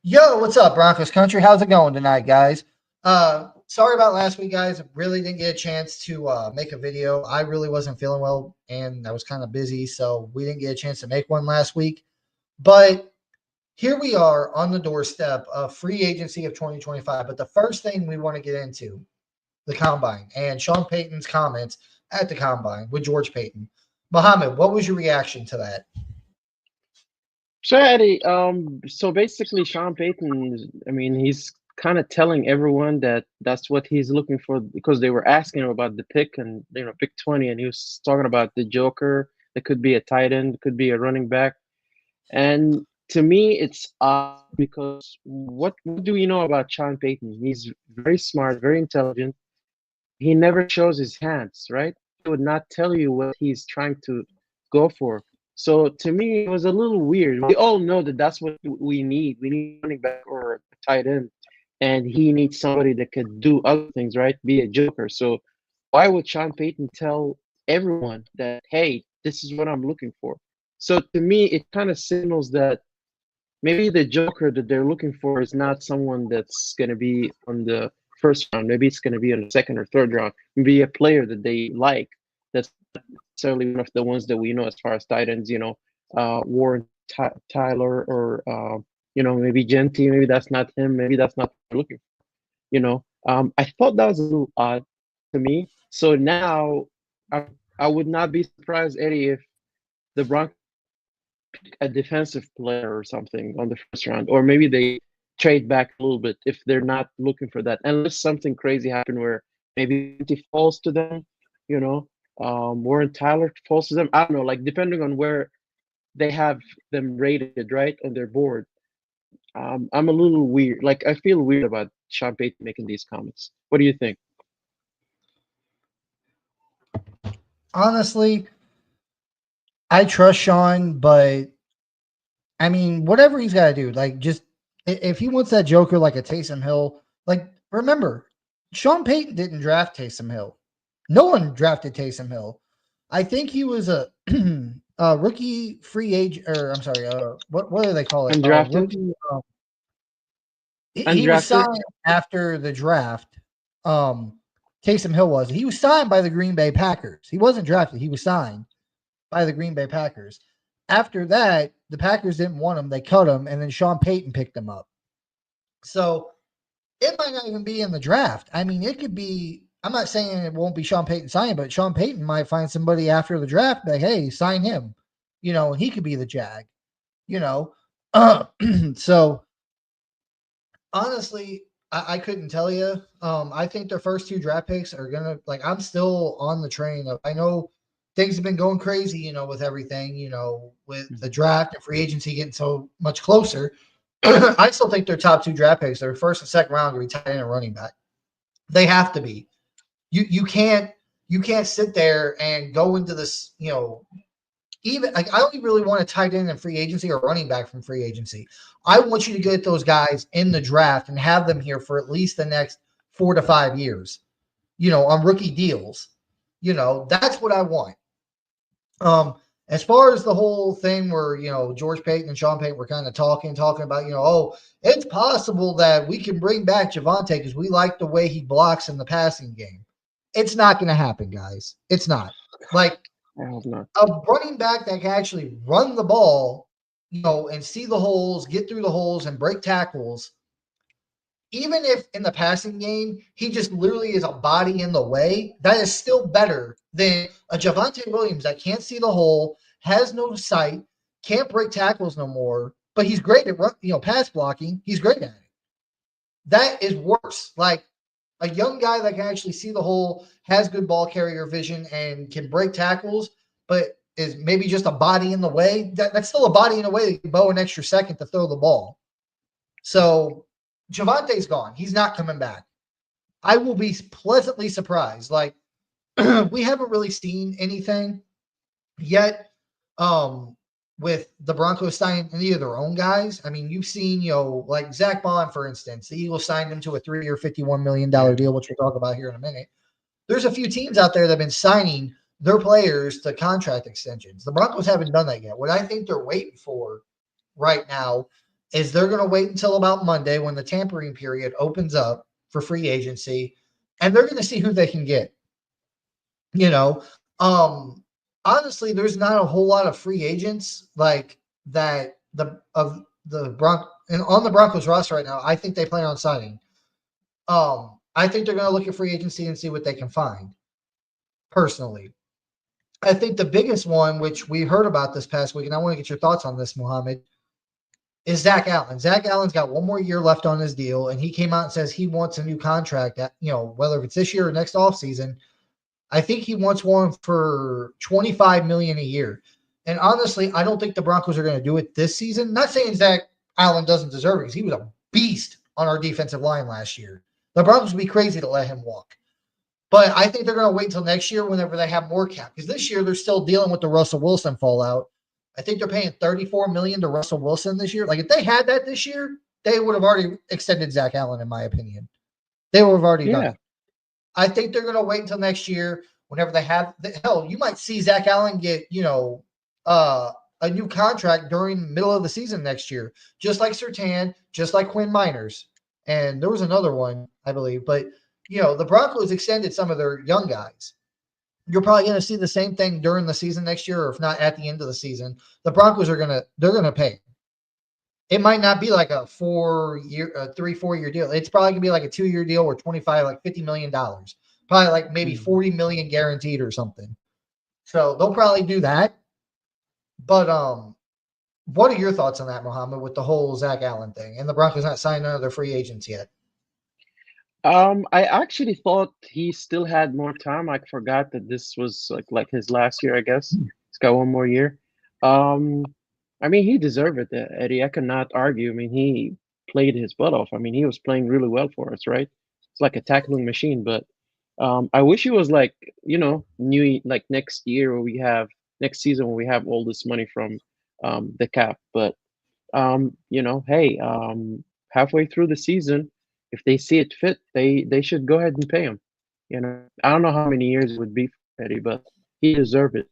Yo, what's up, Broncos country? How's it going tonight, guys? Sorry about last week, guys. Really didn't get a chance to make a video. I really wasn't feeling well, and I was kind of busy, so we didn't get a chance to make one last week. But here we are on the doorstep of free agency of 2025. But the first thing we want to get into the combine and Sean Payton's comments at the combine with George Payton. Mohammed, what was your reaction to that? So Eddie, so basically Sean Payton, I mean, he's kind of telling everyone that that's what he's looking for because they were asking him about the pick and pick 20, and he was talking about the Joker. That could be a tight end, could be a running back. And to me, it's odd because what do we know about Sean Payton? He's very smart, very intelligent. He never shows his hands, right? He would not tell you what he's trying to go for. So to me, it was a little weird. We all know that that's what we need. We need a running back or a tight end, and he needs somebody that could do other things, right? Be a joker. So why would Sean Payton tell everyone that, hey, this is what I'm looking for? So to me, it kind of signals that maybe the joker that they're looking for is not someone that's going to be on the first round. Maybe it's going to be on the second or third round. Maybe a player that they like that's not necessarily one of the ones that we know as far as tight ends, Warren Tyler or, maybe Genty. Maybe that's not him. Maybe that's not what they're looking for. I thought that was a little odd to me. So now I would not be surprised, Eddie, if the Broncos a defensive player or something on the first round, or maybe they trade back a little bit if they're not looking for that, unless something crazy happened where maybe he falls to them, you know, Warren Tyler falls to them. I don't know, like depending on where they have them rated, right, on their board. I'm a little weird. Like I feel weird about Sean Payton making these comments. What do you think? Honestly, I trust Sean, but I mean, whatever he's got to do, like just if he wants that Joker like a Taysom Hill, like remember, Sean Payton didn't draft Taysom Hill. No one drafted Taysom Hill. I think he was a, a rookie free agent, or I'm sorry, what do they call it? Undrafted, Rookie. He was undrafted. signed after the draft. Um, Taysom Hill was. He was signed by the Green Bay Packers. He wasn't drafted. He was signed by the Green Bay Packers. After that, the Packers didn't want him. They cut him, and then Sean Payton picked him up. So it might not even be in the draft. I mean, it could be. I'm not saying it won't be Sean Payton signing, but Sean Payton might find somebody after the draft, like, hey, sign him. And he could be the Jag. You know, so honestly, I couldn't tell you. I think their first two draft picks are gonna like. I'm still on the train of. I know things have been going crazy, with everything, with the draft and free agency getting so much closer. I still think their top two draft picks, their first and second round, are going to be tight end and running back. They have to be. You can't sit there and go into this, even like I don't really want a tight end in free agency or running back from free agency. I want you to get those guys in the draft and have them here for at least the next 4 to 5 years, on rookie deals. That's what I want. As far as the whole thing where, George Payton and Sean Payton were kind of talking about, oh, it's possible that we can bring back Javante because we like the way he blocks in the passing game. It's not going to happen, guys. It's not. Like, I hope not. a running back that can actually run the ball, and see the holes, get through the holes, and break tackles, even if in the passing game he just literally is a body in the way, that is still better than a Javante Williams that can't see the hole, has no sight, can't break tackles no more, but he's great at pass blocking. He's great at it. That is worse. Like a young guy that can actually see the hole, has good ball carrier vision, and can break tackles, but is maybe just a body in the way. That's still a body in the way that can bow an extra second to throw the ball. So Javante's gone. He's not coming back. I will be pleasantly surprised. Like we haven't really seen anything yet with the Broncos signing any of their own guys. I mean, you've seen, like Zach Bond, for instance, the Eagles signed him to a 3-year, $51 million deal, which we'll talk about here in a minute. There's a few teams out there that have been signing their players to contract extensions. The Broncos haven't done that yet. What I think they're waiting for right now is they're going to wait until about Monday when the tampering period opens up for free agency, and they're going to see who they can get. You know, honestly, there's not a whole lot of free agents like that on the Broncos roster right now. I think they plan on signing. I think they're going to look at free agency and see what they can find. Personally, I think the biggest one, which we heard about this past week, and I want to get your thoughts on this, Mohammed, is Zach Allen. Zach Allen's got one more year left on his deal, and he came out and says he wants a new contract. Whether it's this year or next offseason, I think he wants one for $25 million a year. And honestly, I don't think the Broncos are going to do it this season. Not saying Zach Allen doesn't deserve it, because he was a beast on our defensive line last year. The Broncos would be crazy to let him walk. But I think they're going to wait until next year whenever they have more cap, because this year they're still dealing with the Russell Wilson fallout. I think they're paying $34 million to Russell Wilson this year. Like, if they had that this year, they would have already extended Zach Allen, in my opinion. They would have already done it. I think they're going to wait until next year whenever they have hell, you might see Zach Allen get, a new contract during the middle of the season next year, just like Surtain, just like Quinn Miners. And there was another one, I believe. But, the Broncos extended some of their young guys. You're probably going to see the same thing during the season next year, or if not at the end of the season. The Broncos they're going to pay. It might not be like a 4 year deal. It's probably going to be like a 2-year deal or $50 million. Probably like maybe $40 million guaranteed or something. So they'll probably do that. But what are your thoughts on that, Mohammed, with the whole Zach Allen thing and the Broncos not signing none of their free agents yet? I actually thought he still had more time. I forgot that this was like his last year, I guess. He's got one more year. I mean, he deserved it, Eddie. I cannot argue. I mean, he played his butt off. I mean, he was playing really well for us, right? It's like a tackling machine. But I wish he was like, next year next season when we have all this money from the cap. But hey, halfway through the season, if they see it fit, they should go ahead and pay him. I don't know how many years it would be for Eddie, but he deserved it.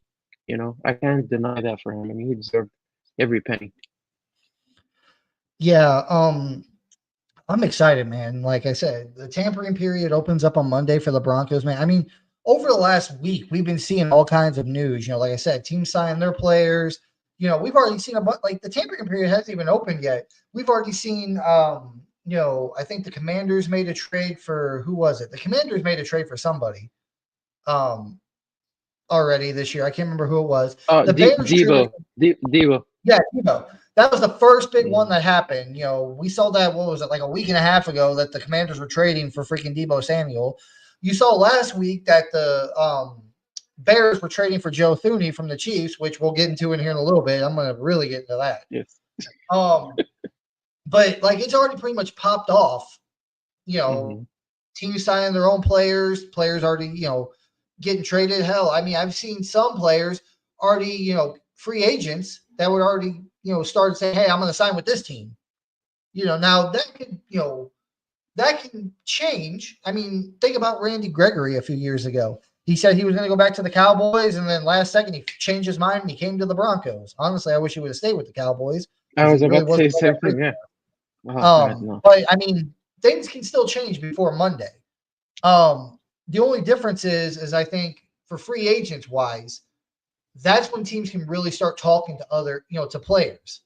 I can't deny that for him. I mean, he deserved every penny. Yeah, I'm excited, man. Like I said, the tampering period opens up on Monday for the Broncos, man. I mean, over the last week, we've been seeing all kinds of news. Like I said, teams signing their players. We've already seen like the tampering period hasn't even opened yet. We've already seen, I think the Commanders made a trade for, who was it? The Commanders made a trade for somebody already this year. I can't remember who it was. The Bears Deebo. Yeah, Deebo. That was the first big one that happened. We saw that, what was it, like a week and a half ago, that the Commanders were trading for freaking Deebo Samuel. You saw last week that the Bears were trading for Joe Thuney from the Chiefs, which we'll get into in here in a little bit. I'm going to really get into that. Yes. But like, it's already pretty much popped off. Teams signing their own players already, getting traded. Hell, I mean, I've seen some players already, free agents that would already, start saying, hey, I'm going to sign with this team. Now that could, that can change. I mean, think about Randy Gregory a few years ago. He said he was going to go back to the Cowboys, and then last second he changed his mind and he came to the Broncos. Honestly, I wish he would have stayed with the Cowboys. I was about to say the same thing, yeah. But I mean, things can still change before Monday. The only difference is I think for free agents wise, that's when teams can really start talking to other, to players.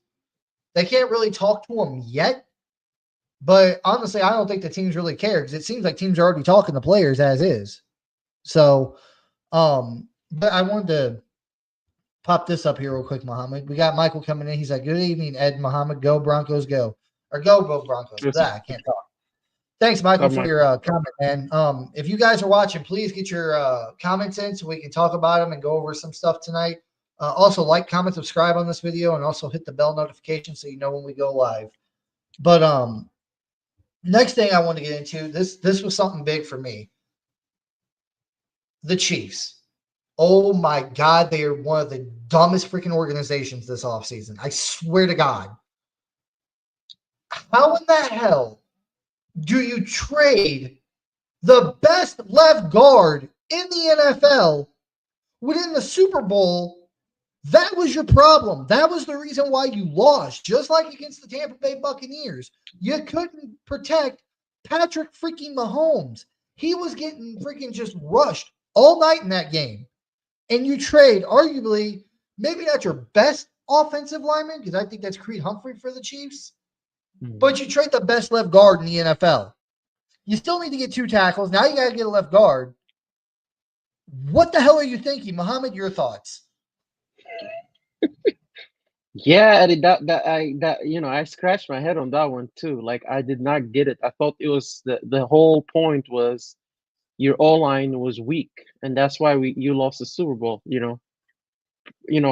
They can't really talk to them yet, but honestly, I don't think the teams really care, because it seems like teams are already talking to players as is. So, but I wanted to pop this up here real quick, Mohammed. We got Michael coming in. He's like, good evening, Ed and Mohammed. Go Broncos, go. Or go Broncos. I can't talk. Thanks, Michael, for your comment, man. If you guys are watching, please get your comments in so we can talk about them and go over some stuff tonight. Also, like, comment, subscribe on this video, and also hit the bell notification so you know when we go live. But next thing I want to get into, this was something big for me. The Chiefs. Oh, my God, they are one of the dumbest freaking organizations this offseason. I swear to God. How in the hell do you trade the best left guard in the NFL within the Super Bowl That was your problem. That was the reason why you lost. Just like against the Tampa Bay Buccaneers, you couldn't protect Patrick freaking Mahomes. He was getting freaking just rushed all night in that game. And you trade arguably maybe not your best offensive lineman, because I think that's Creed Humphrey for the Chiefs, but you trade the best left guard in the NFL. You still need to get 2 tackles. Now you got to get a left guard. What the hell are you thinking? Muhammad, your thoughts? Yeah, Eddie, I scratched my head on that one too. Like I did not get it. I thought it was the whole point was your O-line was weak, and that's why you lost the Super Bowl.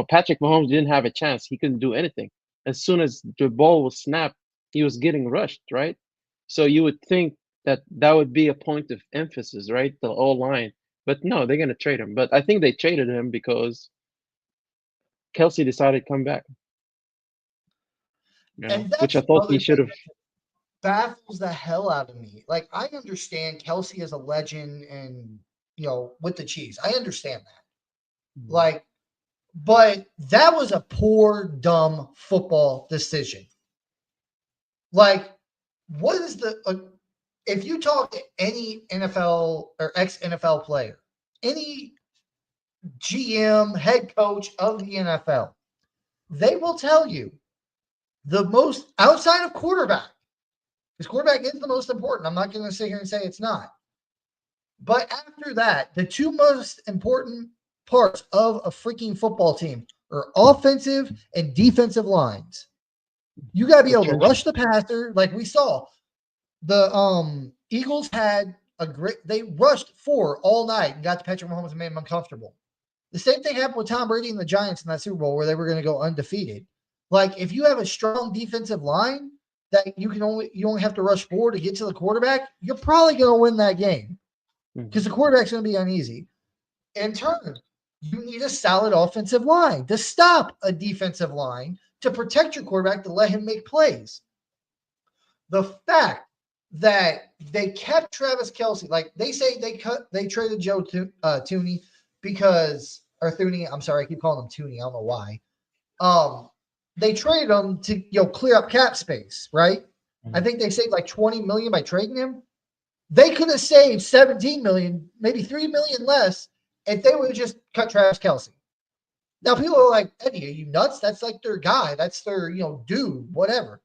Patrick Mahomes didn't have a chance. He couldn't do anything. As soon as the ball was snapped, he was getting rushed, right? So you would think that would be a point of emphasis, right? The O-line. But no, they're going to trade him. But I think they traded him because Kelsey decided to come back. And that's which I thought he should have. Baffles the hell out of me. Like, I understand Kelsey is a legend and, with the Chiefs. I understand that. Like, but that was a poor, dumb football decision. Like, what is if you talk to any NFL or ex-NFL player, any GM, head coach of the NFL, they will tell you the most outside of quarterback, because quarterback is the most important. I'm not going to sit here and say it's not. But after that, the 2 most important parts of a freaking football team are offensive and defensive lines. You got to be able to rush the passer. Like we saw, the Eagles had they rushed 4 all night and got to Patrick Mahomes and made him uncomfortable. The same thing happened with Tom Brady and the Giants in that Super Bowl where they were going to go undefeated. Like, if you have a strong defensive line that you only have to rush 4 to get to the quarterback, you're probably going to win that game because the quarterback's going to be uneasy. In turn, you need a solid offensive line to stop a defensive line to protect your quarterback to let him make plays. The fact that they kept Travis Kelce, like they say they traded Joe Thuney because, or Thuney, I'm sorry, I keep calling him Thuney, I don't know why. They traded him to clear up cap space, right? I think they saved like $20 million by trading him. They could have saved $17 million, maybe $3 million less, if they would have just cut Travis Kelce. Now people are like, Eddie, are you nuts? That's like their guy. That's their dude, whatever.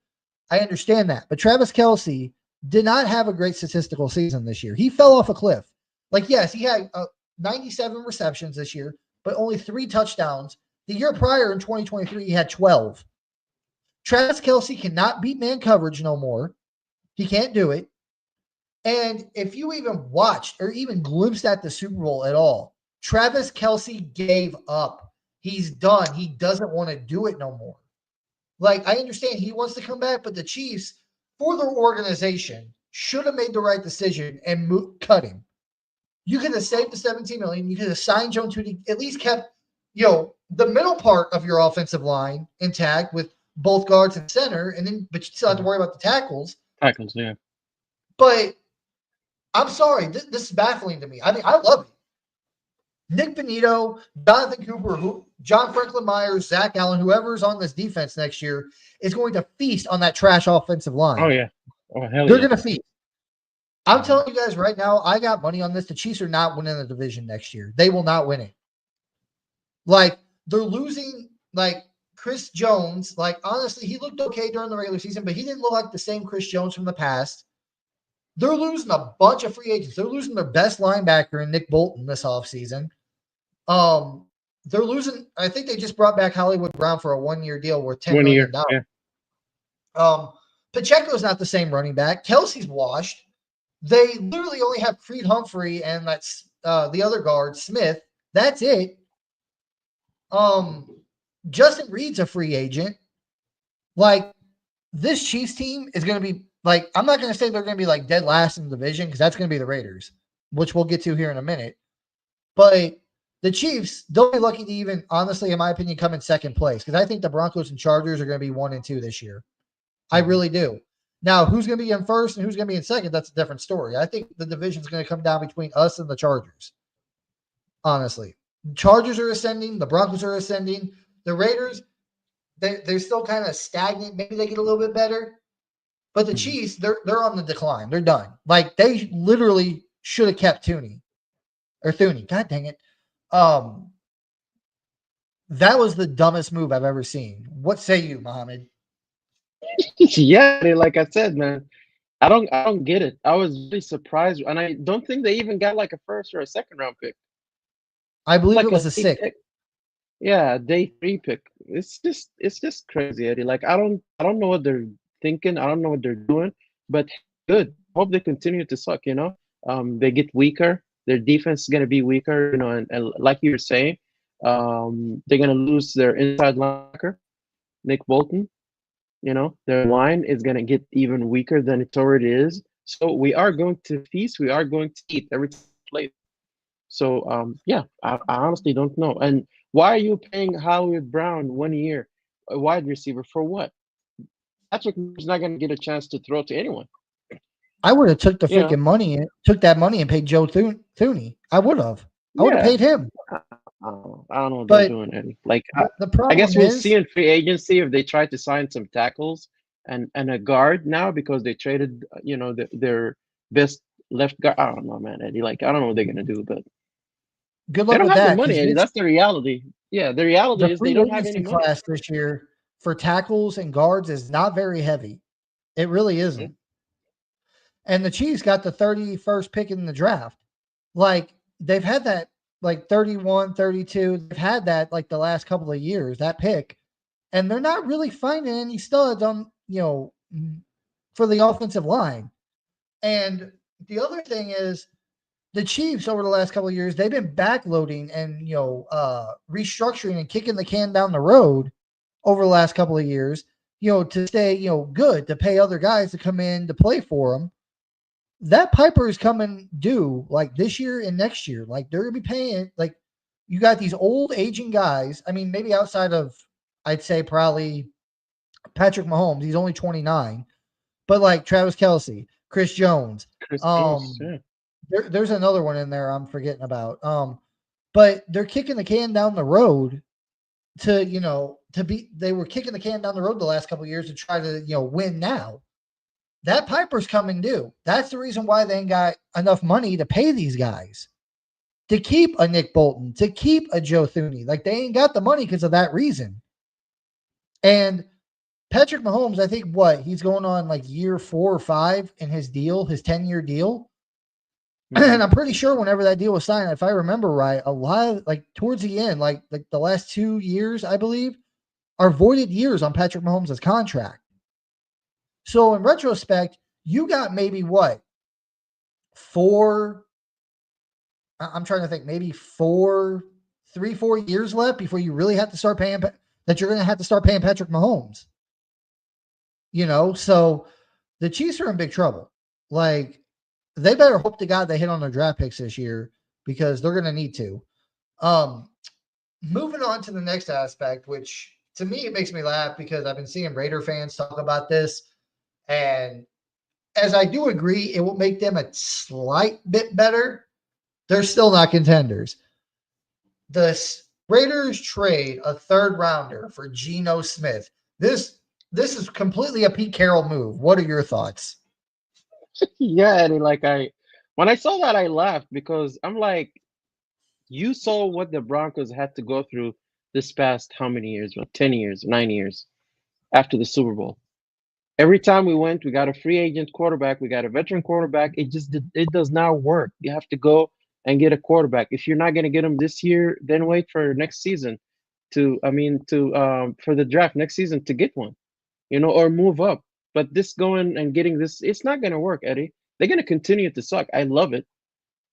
I understand that, but Travis Kelce did not have a great statistical season this year. He fell off a cliff. Like, yes, he had 97 receptions this year, but only 3 touchdowns. The year prior in 2023, he had 12. Travis Kelce cannot beat man coverage no more. He can't do it. And if you even watched or even glimpsed at the Super Bowl at all, Travis Kelce gave up. He's done. He doesn't want to do it no more. Like, I understand he wants to come back, but the Chiefs, for their organization, should have made the right decision and cut him. You could have saved the $17 million. You could have signed Joe Thuney, at least kept the middle part of your offensive line intact with both guards and center, but you still have to worry about the tackles. Tackles, yeah. But I'm sorry, this is baffling to me. I mean, I love it. Nick Bonito, Jonathan Cooper, John Franklin Myers, Zach Allen, whoever's on this defense next year is going to feast on that trash offensive line. Oh, yeah. Oh, hell They're going to feast. I'm telling you guys right now, I got money on this. The Chiefs are not winning the division next year. They will not win it. Like, they're losing, like, Chris Jones. Like, honestly, he looked okay during the regular season, but he didn't look like the same Chris Jones from the past. They're losing a bunch of free agents. They're losing their best linebacker in Nick Bolton this offseason. They're losing, I think they just brought back Hollywood Brown for a 1-year deal worth $10 million. Yeah. Pacheco's not the same running back. Kelsey's washed. They literally only have Creed Humphrey and that's the other guard, Smith. That's it. Justin Reed's a free agent. Like, this Chiefs team is going to be like, I'm not going to say they're going to be like dead last in the division because that's going to be the Raiders, which we'll get to here in a minute. But the Chiefs, they'll be lucky to even, honestly, in my opinion, come in second place because I think the Broncos and Chargers are going to be 1 and 2 this year. I really do. Now, who's going to be in first and who's going to be in second, that's a different story. I think the division is going to come down between us and the Chargers. Honestly. Chargers are ascending. The Broncos are ascending. The Raiders, they're still kind of stagnant. Maybe they get a little bit better. But the Chiefs, they're on the decline. They're done. Like they literally should have kept Thuney. God dang it. That was the dumbest move I've ever seen. What say you, Mohammed? Yeah, like I said, man, I don't get it. I was really surprised, and I don't think they even got like a first or a second round pick. I believe it Like was a a late six. pick. Yeah, day three pick. It's just crazy, Eddie. Like I don't know what they're thinking. I don't know what they're doing, but good. Hope they continue to suck, you know. They get weaker. Their defense is gonna be weaker, you know, and like you were saying, they're gonna lose their inside linebacker, Nick Bolton. You know, their line is gonna get even weaker than it already is. So we are going to feast, we are going to eat every time we play. So yeah, I honestly don't know. And why are you paying Hollywood Brown 1 year, a wide receiver, for what? Patrick is not going to get a chance to throw to anyone. I would have took the You know? freaking money and took that money and paid Joe Thuney. I would have. I would have Yeah. paid him. I don't know what they're But doing, Eddie. Like the I guess problem we'll is, see in free agency if they try to sign some tackles and a guard now because they traded, you know, their best left guard. I don't know, man, Eddie. Like I don't know what they're gonna do, but good they luck don't with have the that money, because Eddie. That's the reality. Yeah, the the reality is they free don't have any agency money. class this year for tackles and guards is not very heavy. It really isn't. And the Chiefs got the 31st pick in the draft. Like they've had that like 31, 32. They've had that like the last couple of years, that pick. And they're not really finding any studs on, for the offensive line. And the other thing is the Chiefs over the last couple of years, they've been backloading and restructuring and kicking the can down the road over the last couple of years, to stay, good, to pay other guys to come in to play for them. That Piper is coming due like this year and next year. Like they're gonna be paying. Like you got these old aging guys. I mean, maybe outside of, I'd say probably Patrick Mahomes. He's only 29, but like Travis Kelsey, Chris Jones. Chris Jones, Um, yeah. there's another one in there I'm forgetting about. But they're kicking the can down the road to, they were kicking the can down the road the last couple of years to try to, win now. That Piper's coming due. That's the reason why they ain't got enough money to pay these guys, to keep a Nick Bolton, to keep a Joe Thuney. Like they ain't got the money because of that reason. And Patrick Mahomes, I think he's going on like year 4 or 5 in his deal, his 10-year deal. And I'm pretty sure whenever that deal was signed, if I remember right, a lot of like towards the end, like the last 2 years, I believe, are voided years on Patrick Mahomes' contract. So in retrospect, you got maybe what? 4, I'm trying to think, maybe 4 years left before you really have to start paying, that you're going to have to start paying Patrick Mahomes. So the Chiefs are in big trouble. Like they better hope to God they hit on their draft picks this year because they're going to need to. Moving on to the next aspect, which to me, it makes me laugh because I've been seeing Raider fans talk about this. And as I do agree, it will make them a slight bit better. They're still not contenders. The Raiders trade a third rounder for Geno Smith. This is completely a Pete Carroll move. What are your thoughts? Yeah, and like when I saw that, I laughed because I'm like, you saw what the Broncos had to go through this past how many years? What, 10 years, 9 years after the Super Bowl. Every time we went, we got a free agent quarterback, we got a veteran quarterback. It does not work. You have to go and get a quarterback. If you're not going to get him this year, then wait for next season for the draft next season to get one, or move up. But this going and getting this, it's not going to work, Eddie. They're going to continue to suck. I love it,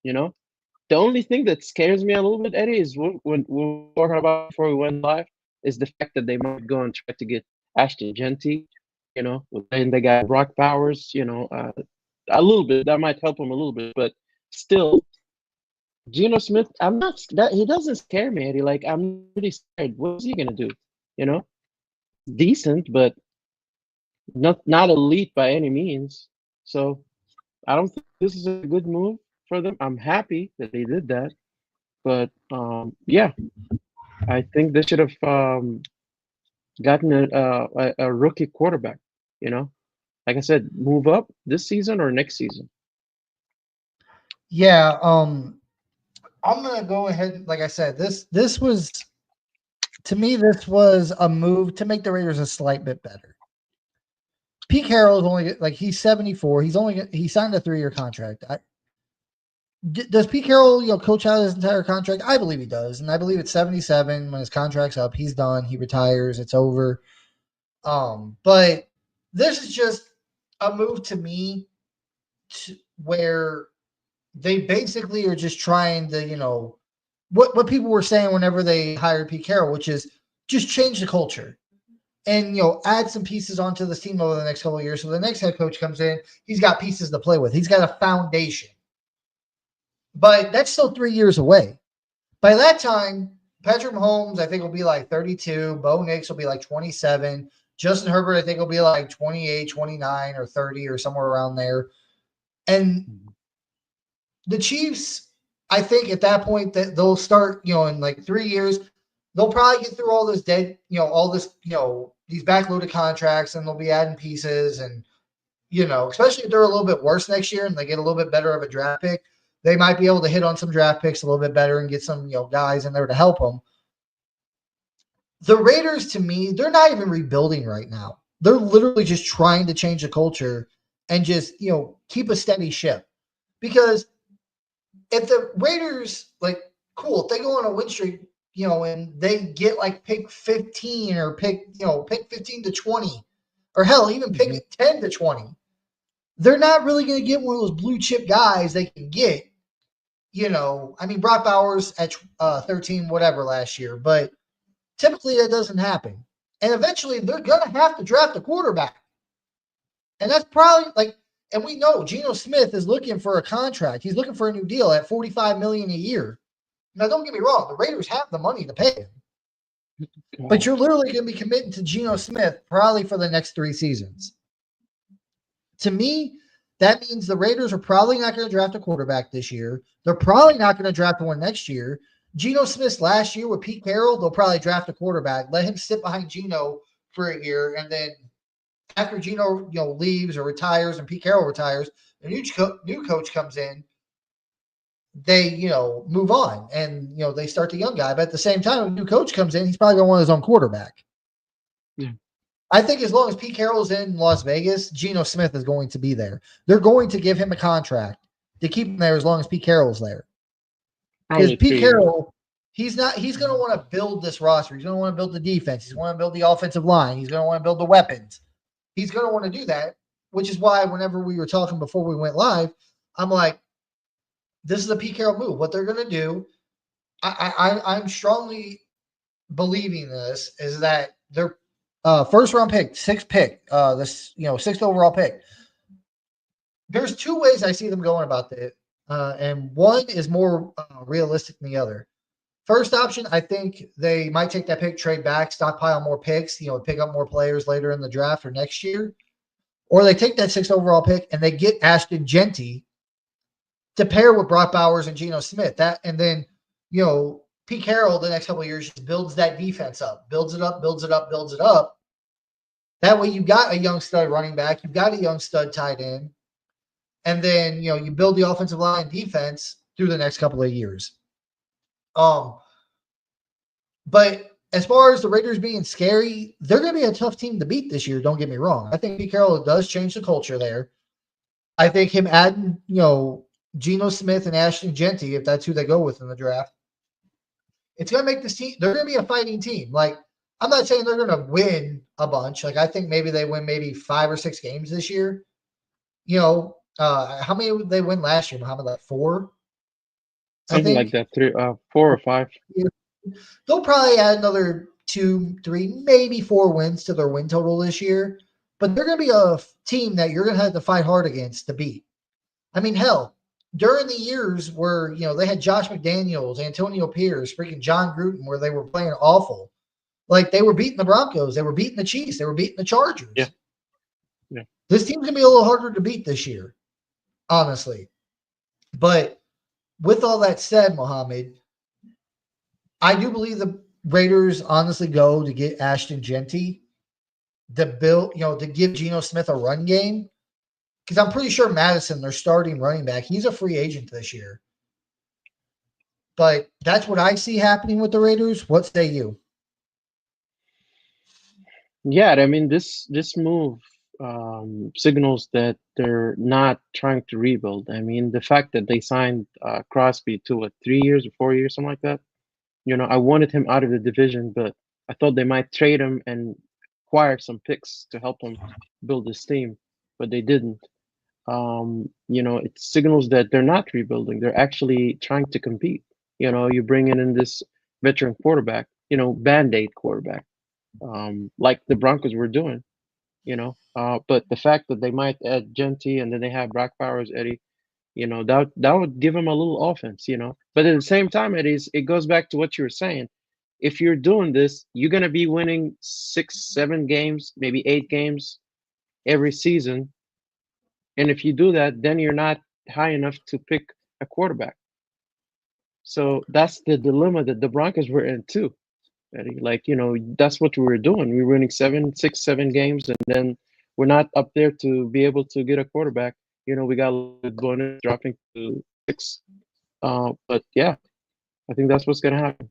you know. The only thing that scares me a little bit, Eddie, is when we were talking about before we went live, is the fact that they might go and try to get Ashton Genty, and they got Brock Powers, a little bit. That might help them a little bit, but still, Geno Smith, I'm not that he doesn't scare me, Eddie. Like I'm really scared. What's he gonna do? You know, decent, but not elite by any means. So I don't think this is a good move for them. I'm happy that they did that. But yeah, I think they should have gotten a rookie quarterback. You know, like I said, move up this season or next season. Yeah, I'm gonna go ahead. Like I said, this was to me this was a move to make the Raiders a slight bit better. Pete Carroll is only like he's 74. He signed a 3-year contract. Does Pete Carroll, coach out his entire contract? I believe he does, and I believe it's 77 when his contract's up. He's done. He retires. It's over. But this is just a move to me where they basically are just trying to, what people were saying whenever they hired Pete Carroll, which is just change the culture and add some pieces onto this team over the next couple of years. So the next head coach comes in, he's got pieces to play with. He's got a foundation. But that's still 3 years away. By that time, Patrick Mahomes, I think, will be like 32. Bo Nix will be like 27. Justin Herbert, I think, will be like 28, 29, or 30, or somewhere around there. And the Chiefs, I think at that point that they'll start, in like 3 years, they'll probably get through all this all this, these backloaded contracts, and they'll be adding pieces. And, especially if they're a little bit worse next year and they get a little bit better of a draft pick, they might be able to hit on some draft picks a little bit better and get some, guys in there to help them. The Raiders, to me, they're not even rebuilding right now. They're literally just trying to change the culture and just, keep a steady ship. Because if the Raiders, cool, if they go on a win streak, and they get like pick 15 or pick 15 to 20, or hell, even pick 10 to 20, they're not really going to get one of those blue chip guys they can get. Brock Bowers at 13, whatever last year, but typically that doesn't happen. And eventually they're going to have to draft a quarterback. And that's probably and we know Geno Smith is looking for a contract. He's looking for a new deal at $45 million a year. Now, don't get me wrong. The Raiders have the money to pay him. But you're literally going to be committing to Geno Smith probably for the next 3 seasons. To me, that means the Raiders are probably not going to draft a quarterback this year. They're probably not going to draft one next year. Geno Smith's last year with Pete Carroll, they'll probably draft a quarterback, let him sit behind Geno for a year, and then after Geno, leaves or retires and Pete Carroll retires, a new coach comes in, they, move on and, they start the young guy. But at the same time, a new coach comes in, he's probably going to want his own quarterback. Yeah. I think as long as Pete Carroll's in Las Vegas, Geno Smith is going to be there. They're going to give him a contract to keep him there as long as Pete Carroll's there. Because Pete Carroll, he's going to want to build this roster. He's going to want to build the defense. He's going to build the offensive line. He's going to want to build the weapons. He's going to want to do that, which is why whenever we were talking before we went live, I'm like, this is a Pete Carroll move. What they're going to do, I'm strongly believing this, is that their first round pick, sixth overall pick. There's 2 ways I see them going about it, and one is more realistic than the other. First option, I think they might take that pick, trade back, stockpile more picks, pick up more players later in the draft or next year. Or they take that 6th overall pick and they get Ashton Jeanty to pair with Brock Bowers and Geno Smith. And then, Pete Carroll the next couple of years just builds that defense up, builds it up. That way you got a young stud running back, you've got a young stud tight end, and then, you build the offensive line defense through the next couple of years. But as far as the Raiders being scary, they're going to be a tough team to beat this year. Don't get me wrong. I think Pete Carroll does change the culture there. I think him adding, Geno Smith and Ashton Jeanty, if that's who they go with in the draft, it's going to make this team, they're going to be a fighting team. I'm not saying they're going to win a bunch. I think maybe they win maybe 5 or 6 games this year. How many did they win last year, Muhammad? 4? Something like that, 4 or 5. They'll probably add another 2, 3, maybe 4 wins to their win total this year. But they're going to be a team that you're going to have to fight hard against to beat. Hell, during the years where, they had Josh McDaniels, Antonio Pierce, freaking John Gruden, where they were playing awful. They were beating the Broncos. They were beating the Chiefs. They were beating the Chargers. Yeah. This team's going to be a little harder to beat this year, honestly. But with all that said, Mohammed, I do believe the Raiders honestly go to get Ashton Genty to give Geno Smith a run game? Because I'm pretty sure Madison, their starting running back, he's a free agent this year. But that's what I see happening with the Raiders. What say you? Yeah, I mean this move signals that they're not trying to rebuild. I mean the fact that they signed Crosby to what 3 years or 4 years, something like that. I wanted him out of the division, but I thought they might trade him and acquire some picks to help him build his team, but they didn't. It signals that they're not rebuilding. They're actually trying to compete. You bring in this veteran quarterback, band-aid quarterback, like the Broncos were doing, but the fact that they might add Genty and then they have Brock Powers, Eddie, that would give them a little offense. But at the same time, it goes back to what you were saying. If you're doing this, you're gonna be winning 6, 7 games, maybe 8 games every season. And if you do that, then you're not high enough to pick a quarterback. So that's the dilemma that the Broncos were in too, Eddie. Like, that's what we were doing. We were winning 7, 6, 7 games, and then we're not up there to be able to get a quarterback. We got a bonus dropping to 6. But yeah, I think that's what's gonna happen.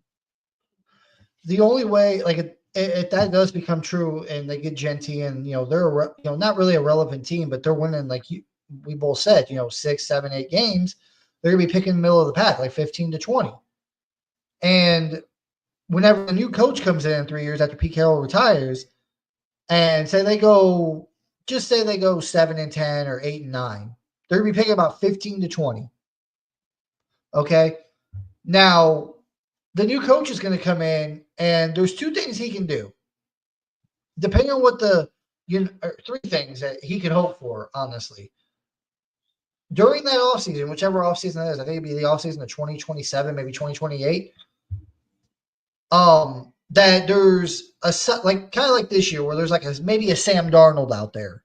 The only way, like, if that does become true, and they get Genty, and they're not really a relevant team, but they're winning, like we both said, 6, 7, 8 games, they're gonna be picking the middle of the pack, like 15 to 20. And whenever the new coach comes in 3 years after Pete Carroll retires, and say they go 7-10 or 8-9, they're gonna be picking about 15 to 20. Okay, now the new coach is going to come in, and there's 2 things he can do, depending on what 3 things that he can hope for, honestly. During that offseason, whichever offseason it is, I think it'd be the offseason of 2027, maybe 2028. That there's kind of like this year, where there's maybe a Sam Darnold out there,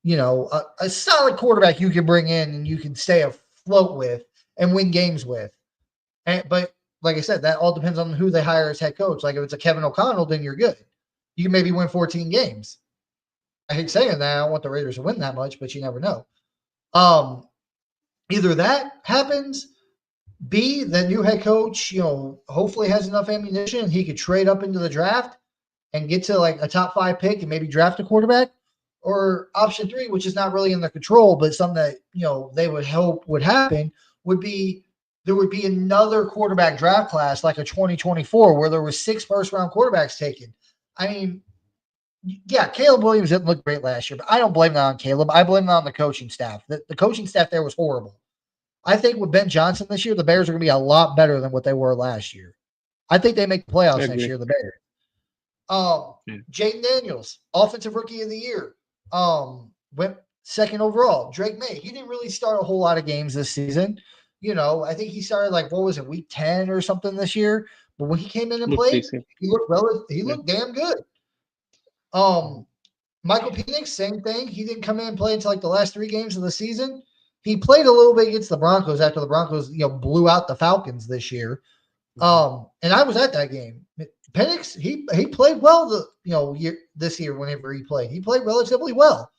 a solid quarterback you can bring in and you can stay afloat with and win games with. But like I said, that all depends on who they hire as head coach. Like if it's a Kevin O'Connell, then you're good. You can maybe win 14 games. I hate saying that. I don't want the Raiders to win that much, but you never know. Either that happens. B, the new head coach, hopefully has enough ammunition. He could trade up into the draft and get to like a top 5 pick and maybe draft a quarterback. Or option 3, which is not really in their control, but something that, they would hope would happen, would be there would be another quarterback draft class like a 2024 where there were 6 first-round quarterbacks taken. I mean, yeah, Caleb Williams didn't look great last year, but I don't blame that on Caleb. I blame that on the coaching staff. The coaching staff there was horrible. I think with Ben Johnson this year, the Bears are going to be a lot better than what they were last year. I think they make the playoffs next year, the Bears. Jayden Daniels, offensive rookie of the year, went 2nd overall. Drake May, he didn't really start a whole lot of games this season. I think he started week 10 or something this year. But when he came in and played, he looked damn good. Michael Penix, same thing. He didn't come in and play until the last 3 games of the season. He played a little bit against the Broncos after the Broncos, blew out the Falcons this year. And I was at that game. Penix, he played well this year whenever he played. He played relatively well.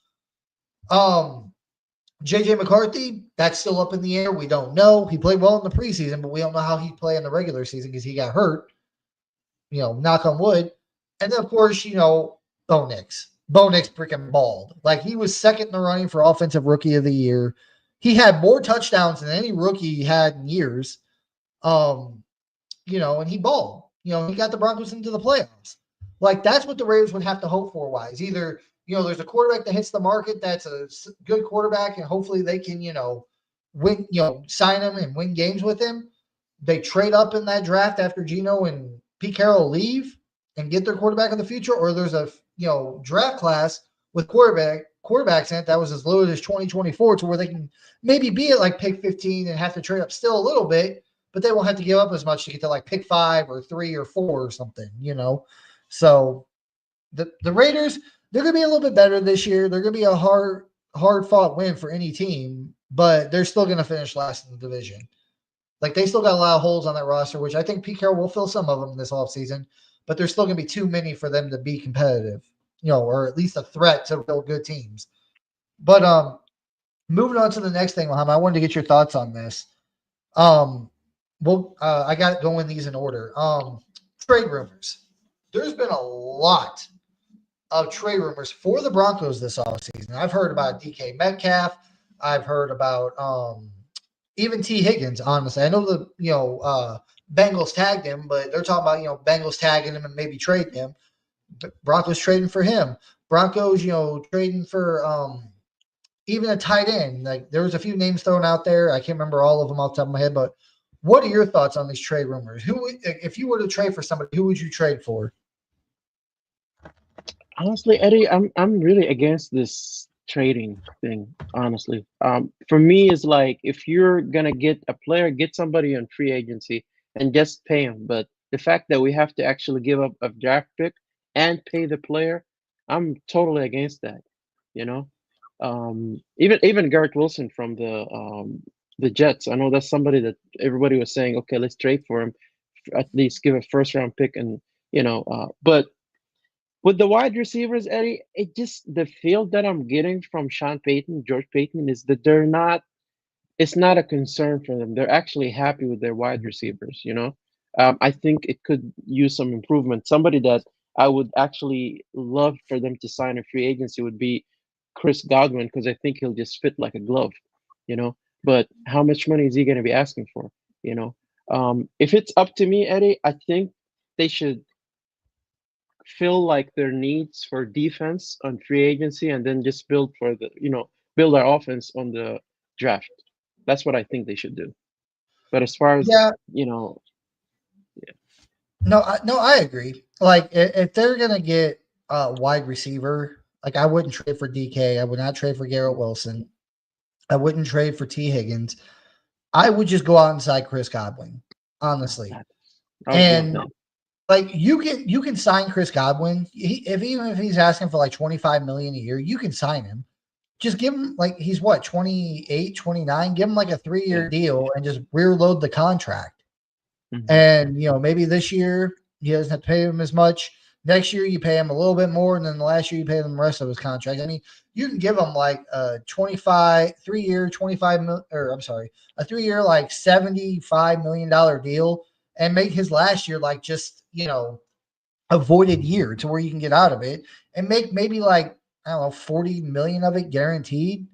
JJ McCarthy, that's still up in the air. We don't know. He played well in the preseason, but we don't know how he'd play in the regular season because he got hurt. Knock on wood. And then, of course, Bo Nix. Bo Nix freaking balled. He was 2nd in the running for offensive rookie of the year. He had more touchdowns than any rookie he had in years. And he balled. He got the Broncos into the playoffs. That's what the Raiders would have to hope for wise. Either, there's a quarterback that hits the market that's a good quarterback, and hopefully they can, win, sign him and win games with him. They trade up in that draft after Geno and Pete Carroll leave and get their quarterback in the future, or there's a, draft class with quarterbacks in it that was as low as 2024 to where they can maybe be at pick 15 and have to trade up still a little bit, but they won't have to give up as much to get to pick 5 or 3 or 4 or something, So the Raiders, they're going to be a little bit better this year. They're going to be a hard fought win for any team, but they're still going to finish last in the division. Like they still got a lot of holes on that roster, which I think Pete Carroll will fill some of them this offseason, but there's still going to be too many for them to be competitive, or at least a threat to real good teams. But moving on to the next thing, Muhammad, I wanted to get your thoughts on this. I got going these in order. Trade rumors. There's been a lot of trade rumors for the Broncos this offseason. I've heard about DK Metcalf. I've heard about even T. Higgins, honestly. I know the Bengals tagged him, but they're talking about Bengals tagging him and maybe trading him. Broncos trading for him. Broncos, trading for even a tight end. Like there was a few names thrown out there. I can't remember all of them off the top of my head, but what are your thoughts on these trade rumors? If you were to trade for somebody, who would you trade for? Honestly, Eddie, I'm really against this trading thing. Honestly, for me, it's like if you're gonna get a player, get somebody on free agency and just pay him. But the fact that we have to actually give up a draft pick and pay the player, I'm totally against that. You know, even Garrett Wilson from the Jets. I know that's somebody that everybody was saying, okay, let's trade for him, at least give a first round pick, and but with the wide receivers, Eddie, it just the feel that I'm getting from Sean Payton, George Payton, is that they're not. It's not a concern for them. They're actually happy with their wide receivers. I think it could use some improvement. Somebody that I would actually love for them to sign a free agency would be Chris Godwin because I think he'll just fit like a glove. You know, but how much money is he going to be asking for? If it's up to me, Eddie, I think they should fill like their needs for defense on free agency and then just build for build our offense on the draft. That's what I think they should do. But as far as Yeah, yeah, no, I agree. Like if they're gonna get a wide receiver, like I wouldn't trade for DK. I would not trade for Garrett Wilson. I wouldn't trade for T. Higgins. I would just go out and sign Chris Godwin, honestly. I was going And that. like you can sign Chris Godwin. Even if he's asking for like 25 million a year, you can sign him. Just give him like he's what 28, 29. Give him like a 3-year Yeah. deal and just rear load the contract. Hmm. And maybe this year he doesn't have to pay him as much. Next year you pay him a little bit more, and then the last year you pay him the rest of his contract. I mean, you can give him like a 3-year, 25 mil, or I'm sorry, a 3-year like $75 million deal, and make his last year like just a voided year to where you can get out of it, and make maybe like I don't know 40 million of it guaranteed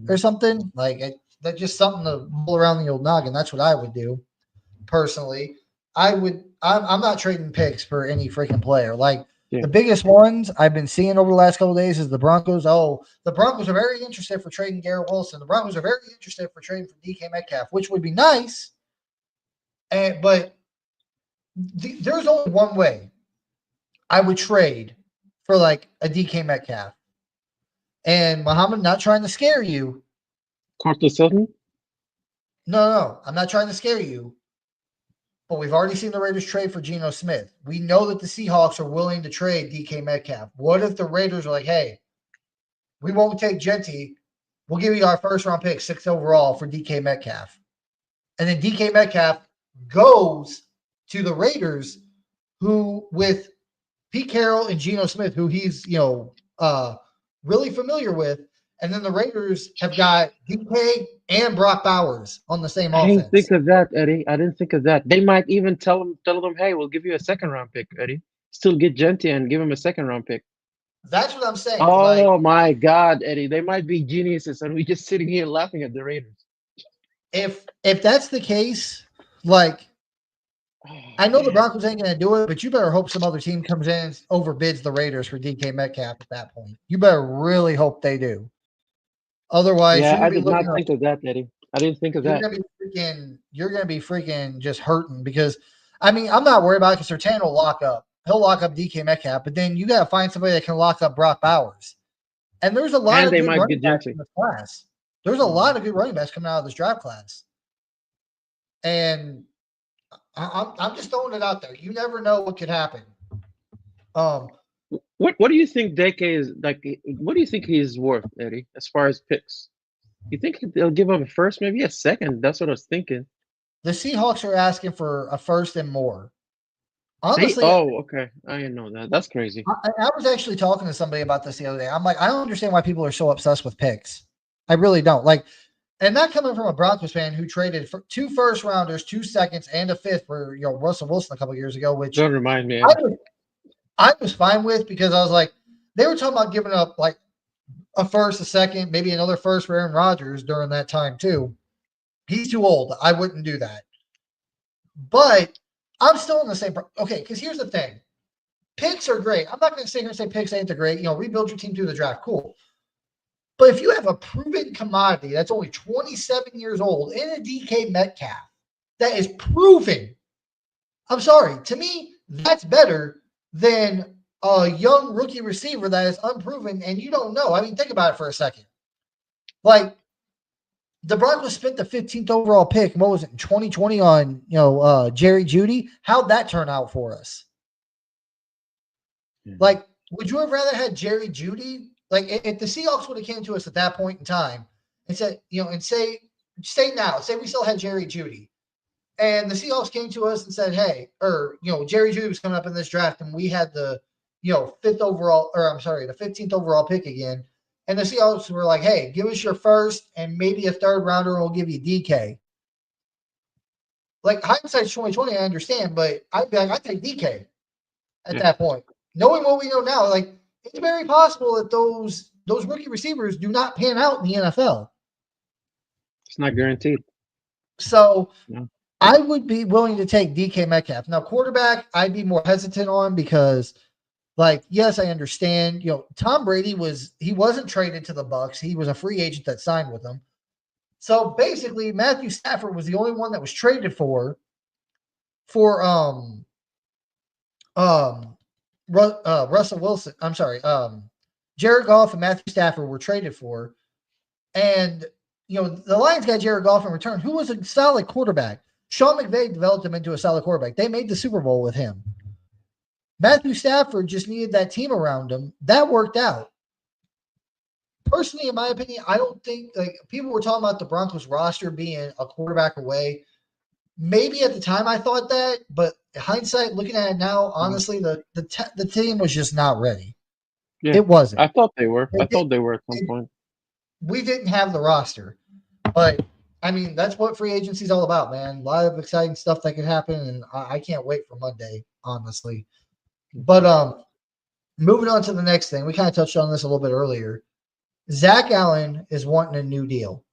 or Hmm. something like it. That's just something to roll around the old noggin. That's what I would do personally. I'm not trading picks for any freaking player. Like Yeah. the biggest ones I've been seeing over the last couple of days is the Broncos. Oh, the Broncos are very interested for trading Garrett Wilson. The Broncos are very interested for trading for DK Metcalf, which would be nice. But there's only one way I would trade for like a DK Metcalf. And Muhammad, not trying to scare you. Cortland Sutton. No, I'm not trying to scare you. But we've already seen the Raiders trade for Geno Smith. We know that the Seahawks are willing to trade DK Metcalf. What if the Raiders are like, hey, we won't take Genty. We'll give you our first round pick, 6th overall for DK Metcalf. And then DK Metcalf goes to the Raiders, who with Pete Carroll and Geno Smith, who he's, really familiar with. And then the Raiders have got DK and Brock Bowers on the same I didn't offense. think of that, Eddie. I didn't think of that. They might even tell them, hey, we'll give you a second round pick, Eddie. Still get Genti and give him a second round pick. That's what I'm saying. Like, Oh my God, Eddie. They might be geniuses, and we just sitting here laughing at the Raiders. if that's the case, like Oh I know the man. Broncos ain't going to do it, but you better hope some other team comes in and overbids the Raiders for DK Metcalf at that point. You better really hope they do. Otherwise, Yeah, you're I going to be did looking not like think of that, Eddie. I didn't think of you're that. going to be freaking just hurting because I mean I'm not worried about it because Sertan will lock up. He'll lock up DK Metcalf, but then you got to find somebody that can lock up Brock Bowers. And there's a lot And of they good might running get backs Genti. in this class. There's a lot Mhm. of good running backs coming out of this draft class, and I'm just throwing it out there. You never know what could happen. Um, What do you think Deke is like? What do you think he is worth, Eddie, as far as picks? You think they'll give up a first, maybe a second? That's what I was thinking. The Seahawks are asking for a first and more. Honestly, Oh, okay. I didn't know that. That's crazy. I was actually talking to somebody about this the other day. I'm like, I don't understand why people are so obsessed with picks. I really don't. Like, and not coming from a Broncos fan who traded for 2 first rounders, 2 seconds, and a fifth for Russell Wilson a couple years ago, which Don't remind me. I was fine with because I was like, they were talking about giving up like a first, a second, maybe another first for Aaron Rodgers during that time too. He's too old. I wouldn't do that. But I'm still in the same. Okay, because here's the thing. Picks are great. I'm not going to sit here and say picks ain't the great. Rebuild your team through the draft. Cool. But if you have a proven commodity that's only 27 years old in a DK Metcalf that is proven, I'm sorry, to me, that's better than a young rookie receiver that is unproven and you don't know. I mean, think about it for a second. Like, the Broncos spent the 15th overall pick, what was it, in 2020 on, Jerry Jeudy. How'd that turn out for us? Mhm. Like, would you have rather had Jerry Jeudy? Like, if the Seahawks would have came to us at that point in time and said, and say we still had Jerry Jeudy, and the Seahawks came to us and said, hey, Jerry Jeudy was coming up in this draft, and we had the, the 15th overall pick again, and the Seahawks were like, hey, give us your first and maybe a third rounder, and we'll give you DK. Like, hindsight's 2020, I understand, but I'd be like, I'd take DK at that point. Knowing what we know now, like, it's very possible that those rookie receivers do not pan out in the NFL. It's not guaranteed. So I would be willing to take DK Metcalf. Now, quarterback, I'd be more hesitant on because, like, yes, I understand. Tom Brady wasn't traded to the Bucs. He was a free agent that signed with them. So basically, Matthew Stafford was the only one that was traded for Russell Wilson. I'm sorry. Jared Goff and Matthew Stafford were traded for. And, the Lions got Jared Goff in return, who was a solid quarterback. Sean McVay developed him into a solid quarterback. They made the Super Bowl with him. Matthew Stafford just needed that team around him. That worked out. Personally, in my opinion, I don't think, like, people were talking about the Broncos roster being a quarterback away. Maybe at the time I thought that, but hindsight, looking at it now, honestly, the team was just not ready. Yeah, it wasn't. I thought they were. I thought they were at some point. We didn't have the roster, but I mean, that's what free agency is all about, man. A lot of exciting stuff that could happen, and I can't wait for Monday, honestly. But moving on to the next thing, we kind of touched on this a little bit earlier. Zach Allen is wanting a new deal.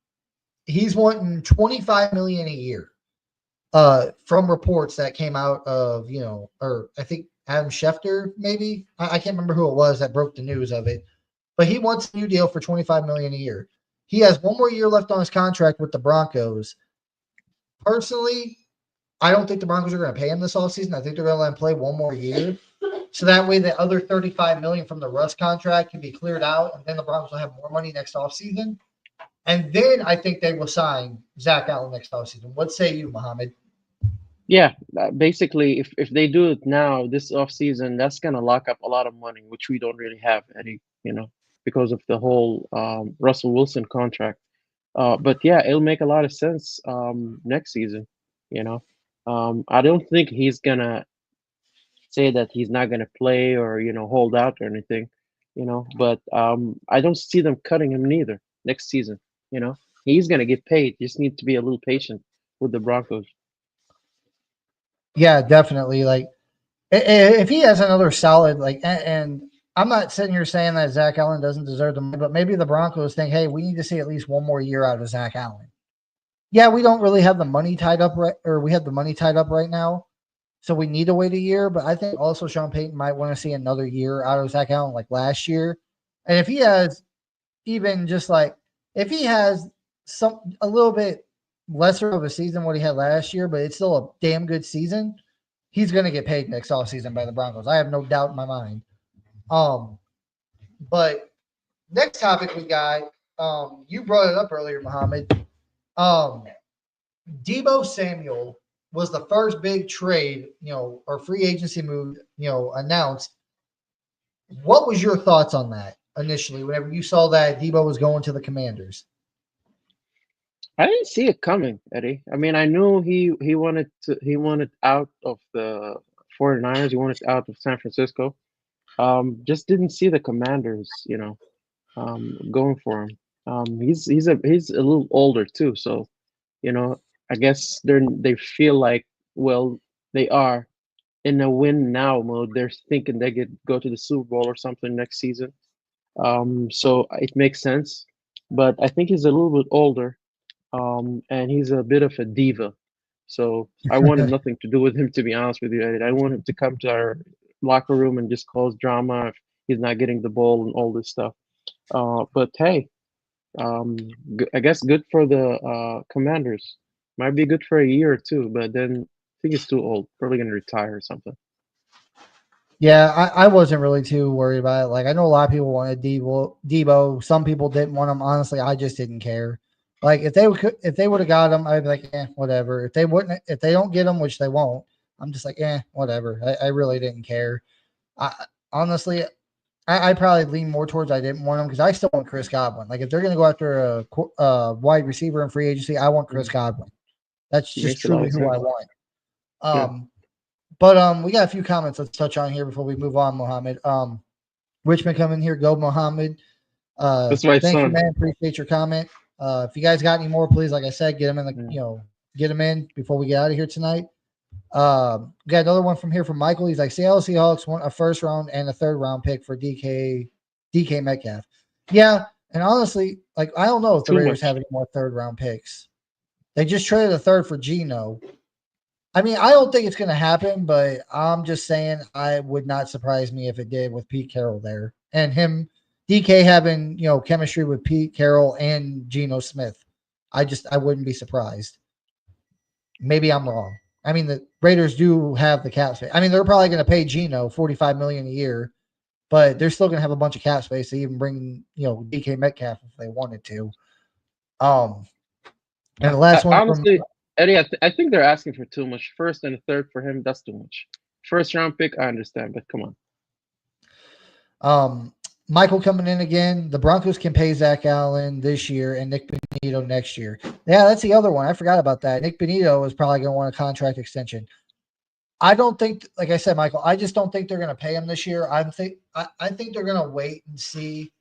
He's wanting $25 million a year. From reports that came out of, or I think Adam Schefter, maybe. I can't remember who it was that broke the news of it. But he wants a new deal for $25 million a year. He has one more year left on his contract with the Broncos. Personally, I don't think the Broncos are going to pay him this offseason. I think they're going to let him play one more year. So that way the other $35 million from the Russ contract can be cleared out, and then the Broncos will have more money next offseason. And then I think they will sign Zach Allen next offseason. What say you, Mohammed? Yeah, basically, if they do it now, this off season, that's gonna lock up a lot of money, which we don't really have any, because of the whole Russell Wilson contract. But yeah, it'll make a lot of sense next season. I don't think he's gonna say that he's not gonna play or hold out or anything, But I don't see them cutting him neither next season. He's gonna get paid. Just need to be a little patient with the Broncos. Yeah, definitely. Like, if he has another solid, like, and I'm not sitting here saying that Zach Allen doesn't deserve the money, but maybe the Broncos think, hey, we need to see at least one more year out of Zach Allen. Yeah, we don't really have the money tied up we have the money tied up right now, so we need to wait a year. But I think also Sean Payton might want to see another year out of Zach Allen like last year. And if he has even just like, if he has a little bit lesser of a season what he had last year, but it's still a damn good season, he's going to get paid next offseason by the Broncos. I have no doubt in my mind. But next topic we got, you brought it up earlier, Mohammed. Deebo Samuel was the first big trade, or free agency move, announced. What was your thoughts on that initially whenever you saw that Deebo was going to the Commanders? I didn't see it coming, Eddie. I mean, I knew he wanted out of the 49ers. He wanted out of San Francisco. Just didn't see the Commanders, going for him. He's a little older too, so I guess they feel like, well, they are in a win now mode. They're thinking they could go to the Super Bowl or something next season. So it makes sense, but I think he's a little bit older, and he's a bit of a diva. So I wanted nothing to do with him, to be honest with you. I want him to come to our locker room and just cause drama if he's not getting the ball and all this stuff. But hey, I guess good for the Commanders. Might be good for a year or two, but then I think he's too old. Probably gonna retire or something. Yeah, I wasn't really too worried about it. Like I know a lot of people wanted Debo. Some people didn't want him. Honestly, I just didn't care. Like if they would have got him, I'd be like, whatever. If they don't get him, which they won't, I'm just like, whatever. I really didn't care. I honestly, I probably lean more towards I didn't want him because I still want Chris Godwin. Like if they're gonna go after a wide receiver in free agency, I want Chris Mhm. Godwin. That's just Makes a lot truly of who I sense. want. Yeah. But we got a few comments let's touch on here before we move on, Mohammed. Richmond coming here, go Mohammed. That's my Thank you, son. man. Appreciate your comment. If you guys got any more, please, like I said, get them in the Mm. get them in before we get out of here tonight. We got another one from here from Michael. He's like, Seattle Seahawks want a first round and a third round pick for DK Metcalf. Yeah, and honestly, like I don't know if the Too Raiders have much. any more third round picks. They just traded a third for Geno. I mean, I don't think it's going to happen, but I'm just saying I would not surprise me if it did with Pete Carroll there and him, DK having chemistry with Pete Carroll and Geno Smith. I wouldn't be surprised. Maybe I'm wrong. I mean, the Raiders do have the cap space. I mean, they're probably going to pay Geno $45 million a year, but they're still going to have a bunch of cap space to even bring DK Metcalf if they wanted to. Um, and the last one from Honestly, Eddie, I think they're asking for too much. First and a third for him, that's too much. First round pick, I understand, but come on. Um, Michael coming in again. The Broncos can pay Zach Allen this year and Nick Benito next year. Yeah, that's the other one. I forgot about that. Nick Benito is probably going to want a contract extension. I don't think, like I said, Michael, I just don't think they're going to pay him this year. I think they're going to wait and see.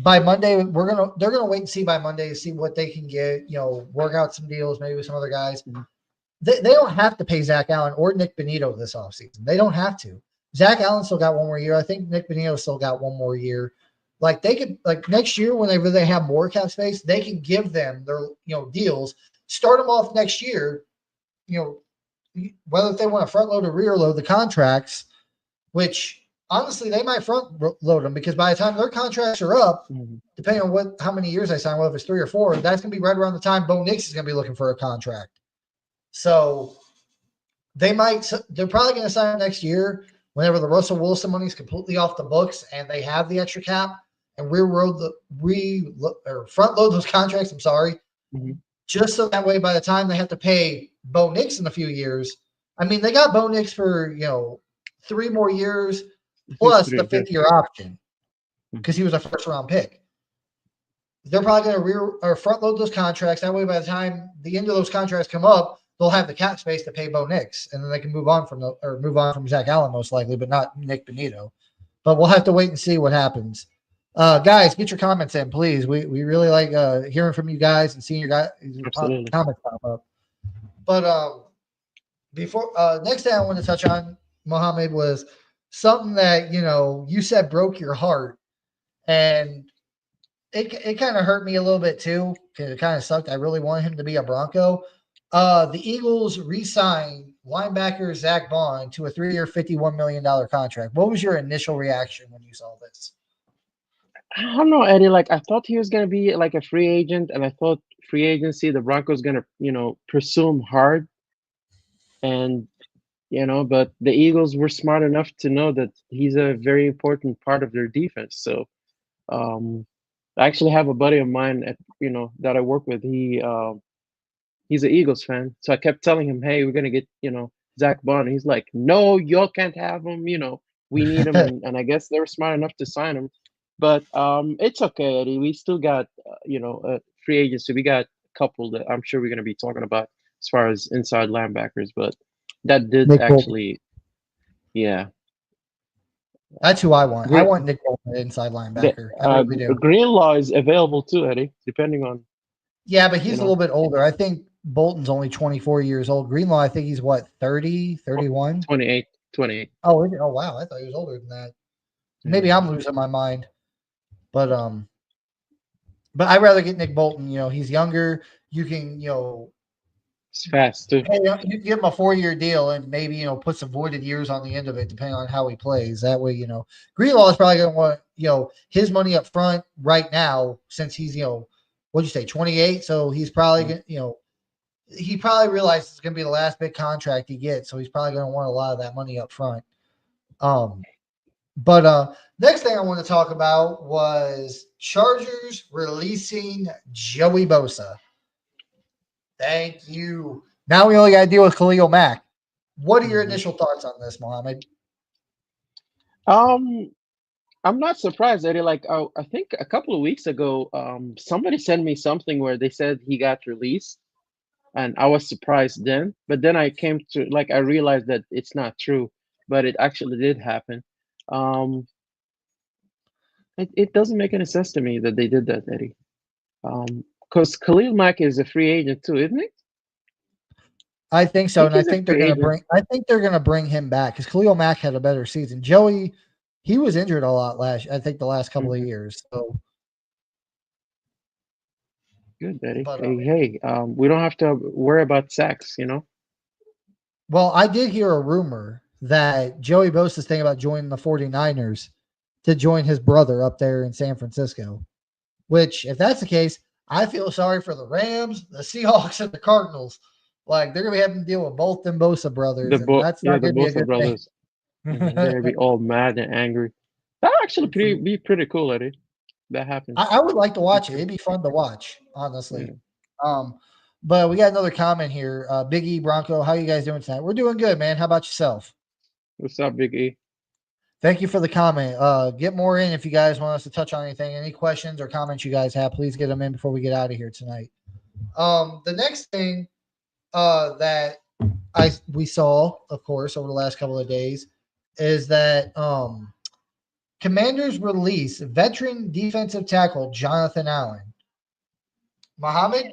By Monday, they're gonna wait and see by Monday to see what they can get. Work out some deals maybe with some other guys. Mhm. They don't have to pay Zach Allen or Nick Benito this offseason. They don't have to. Zach Allen still got one more year. I think Nick Benito still got one more year. Like they could, like next year whenever they have more cap space, they can give them their deals. Start them off next year. Whether if they want to front load or rear load the contracts, which honestly they might front load them because by the time their contracts are up, Mhm. depending on how many years they sign, whether it's 3 or 4, that's going to be right around the time Bo Nix is going to be looking for a contract. So they're probably going to sign next year whenever the Russell Wilson money is completely off the books and they have the extra cap and front load those contracts. I'm sorry, Mhm. just so that way by the time they have to pay Bo Nix in a few years, I mean they got Bo Nix for 3 more years plus the Three, yeah. 5th-year option Mhm. because he was a first round pick. They're probably going to rear or front load those contracts. That way, by the time the end of those contracts come up, they'll have the cap space to pay Bo Nix, and then they can move on from Zach Allen most likely, but not Nick Benito. But we'll have to wait and see what happens. Guys, get your comments in, please. We really like hearing from you guys and seeing your guys Absolutely. comments pop up. But before next thing I want to touch on, Mohammed, was something that you said broke your heart, and it kind of hurt me a little bit too because it kind of sucked. I really wanted him to be a Bronco. The Eagles re-signed linebacker Zach Bond to a 3-year, $51 million contract. What was your initial reaction when you saw this? I don't know, Eddie. Like I thought he was gonna be like a free agent, and I thought free agency, the Broncos gonna, pursue him hard, and but the Eagles were smart enough to know that he's a very important part of their defense. So, um, I actually have a buddy of mine that I work with. He's an Eagles fan, so I kept telling him, "Hey, we're gonna get Zach Bond." He's like, "No, y'all can't have him. We need him." And I guess they were smart enough to sign him. But it's okay, Eddie. We still got free agency, we got a couple that I'm sure we're going to be talking about as far as inside linebackers, but that did Nick Bolton. actually, yeah. That's who I want. I Green, want Nick Bolton, inside linebacker. I really do. Greenlaw is available too, Eddie, depending on, Yeah, but he's you a know, little bit older. I think Bolton's only 24 years old. Greenlaw, I think he's what, 30, 31? 28, 28. Oh, oh wow. I thought he was older than that. Maybe I'm losing my mind. But I'd rather get Nick Bolton. You know, he's younger. You can, It's fast too. hey, you give him a 4-year deal and maybe, put some voided years on the end of it, depending on how he plays. That way, Greenlaw is probably going to want, his money up front right now, since he's, what'd you say, 28? So he's probably going to, he probably realizes it's going to be the last big contract he gets. So he's probably going to want a lot of that money up front. But next thing I want to talk about was Chargers releasing Joey Bosa. Thank you. Now we only got to deal with Khalil Mack. What are your initial thoughts on this, Mohammed? I'm not surprised, Eddie. Like, I think a couple of weeks ago, somebody sent me something where they said he got released, and I was surprised then. But then I came to, like, I realized that it's not true, but it actually did happen. It doesn't make any sense to me that they did that, Eddie. Because Khalil Mack is a free agent too, isn't he? I think so, and I he's a think they're free going to agent. bring. I think they're going to bring him back because Khalil Mack had a better season. Joey, he was injured a lot I think the last couple of years. So good, Eddie. But, Hey, we don't have to worry about sacks, well, I did hear a rumor that Joey Bosa is thinking about joining the 49ers to join his brother up there in San Francisco. Which, if that's the case, I feel sorry for the Rams, the Seahawks, and the Cardinals. Like, they're going to be having to deal with both them Bosa brothers, and that's not going to be a Bosa good brothers. thing. They're gonna be all mad and angry. That actually be pretty cool, Eddie. That happens. I would like to watch it. It'd be fun to watch, honestly. But we got another comment here. Big E Bronco, how you guys doing tonight? We're doing good, man. How about yourself? What's up, Big E? Thank you for the comment. Get more in if you guys want us to touch on anything. Any questions or comments you guys have, please get them in before we get out of here tonight. The next thing that we saw, of course, over the last couple of days is that Commanders release veteran defensive tackle Jonathan Allen. Mohammed,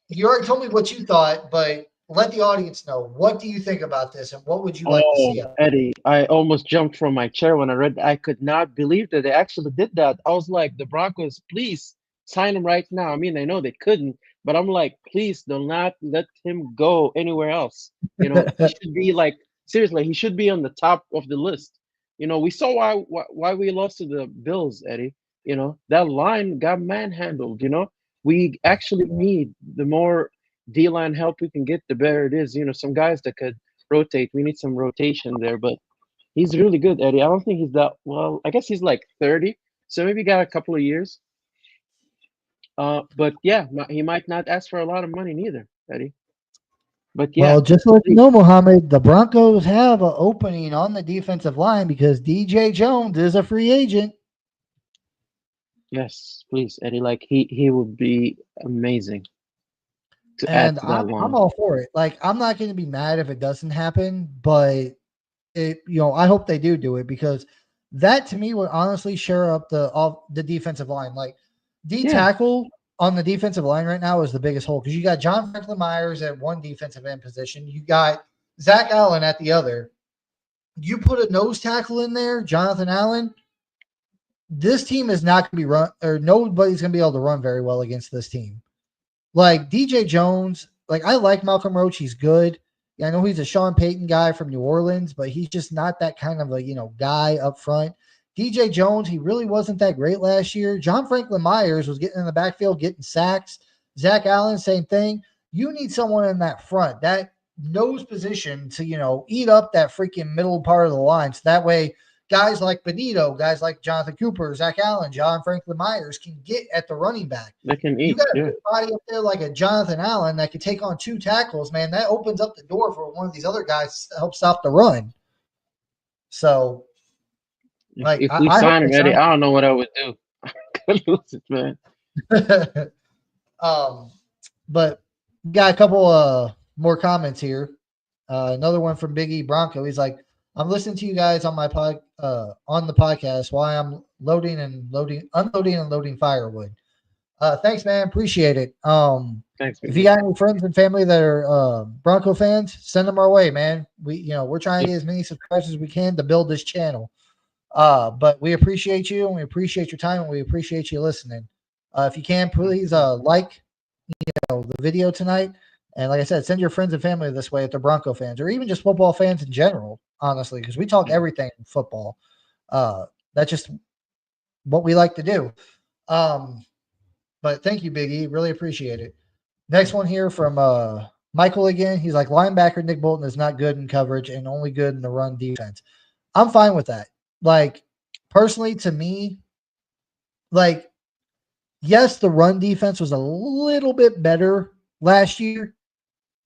you already told me what you thought, but let the audience know. What do you think about this, and what would you like to see? Eddie, I almost jumped from my chair when I read that. I could not believe that they actually did that. I was like, the Broncos, please sign him right now. I mean, I know they couldn't, but I'm like, please do not let him go anywhere else. He should be like, seriously, he should be on the top of the list. We saw why we lost to the Bills, Eddie. That line got manhandled. We actually need the more D-line help we can get, the better it is. Some guys that could rotate. We need some rotation there, but he's really good, Eddie. I don't think he's that well. I guess he's like 30, so maybe got a couple of years. But yeah, he might not ask for a lot of money neither, Eddie. But yeah. Well, just to let you know, Mohammed, the Broncos have an opening on the defensive line because DJ Jones is a free agent. Yes, please, Eddie. Like he would be amazing. And I'm all for it. Like, I'm not going to be mad if it doesn't happen, but I hope they do it because that to me would honestly share up the defensive line. Like tackle on the defensive line right now is the biggest hole because you got John Franklin Myers at one defensive end position, you got Zach Allen at the other. You put a nose tackle in there, Jonathan Allen. This team is not going to be run, or nobody's going to be able to run very well against this team. Like DJ Jones, like I like Malcolm Roach. He's good. I know he's a Sean Payton guy from New Orleans, but he's just not that kind of a, guy up front. DJ Jones, he really wasn't that great last year. John Franklin Myers was getting in the backfield, getting sacks. Zach Allen, same thing. You need someone in that front, that nose position to, eat up that freaking middle part of the line. So that way guys like Benito, guys like Jonathan Cooper, Zach Allen, John Franklin Myers can get at the running back. They can eat. You got a good body up there like a Jonathan Allen that can take on 2 tackles, man. That opens up the door for one of these other guys to help stop the run. So, if we sign him, Eddie, I don't know what I would do. I could lose it, man. But we got a couple more comments here. Another one from Biggie Bronco. He's like, I'm listening to you guys on my on the podcast while I'm unloading and loading firewood. Thanks, man. Appreciate it. Thanks, If you Biggie. got any friends and family that are Bronco fans, send them our way, man. We're trying to get as many subscribers as we can to build this channel. But we appreciate you and we appreciate your time and we appreciate you listening. If you can, please like the video tonight. And like I said, send your friends and family this way if they're Bronco fans or even just football fans in general, honestly, because we talk everything football. That's just what we like to do. But thank you, Biggie. Really appreciate it. Next one here from Michael again. He's like, linebacker Nick Bolton is not good in coverage and only good in the run defense. I'm fine with that. Like, personally, to me, like, yes, the run defense was a little bit better last year,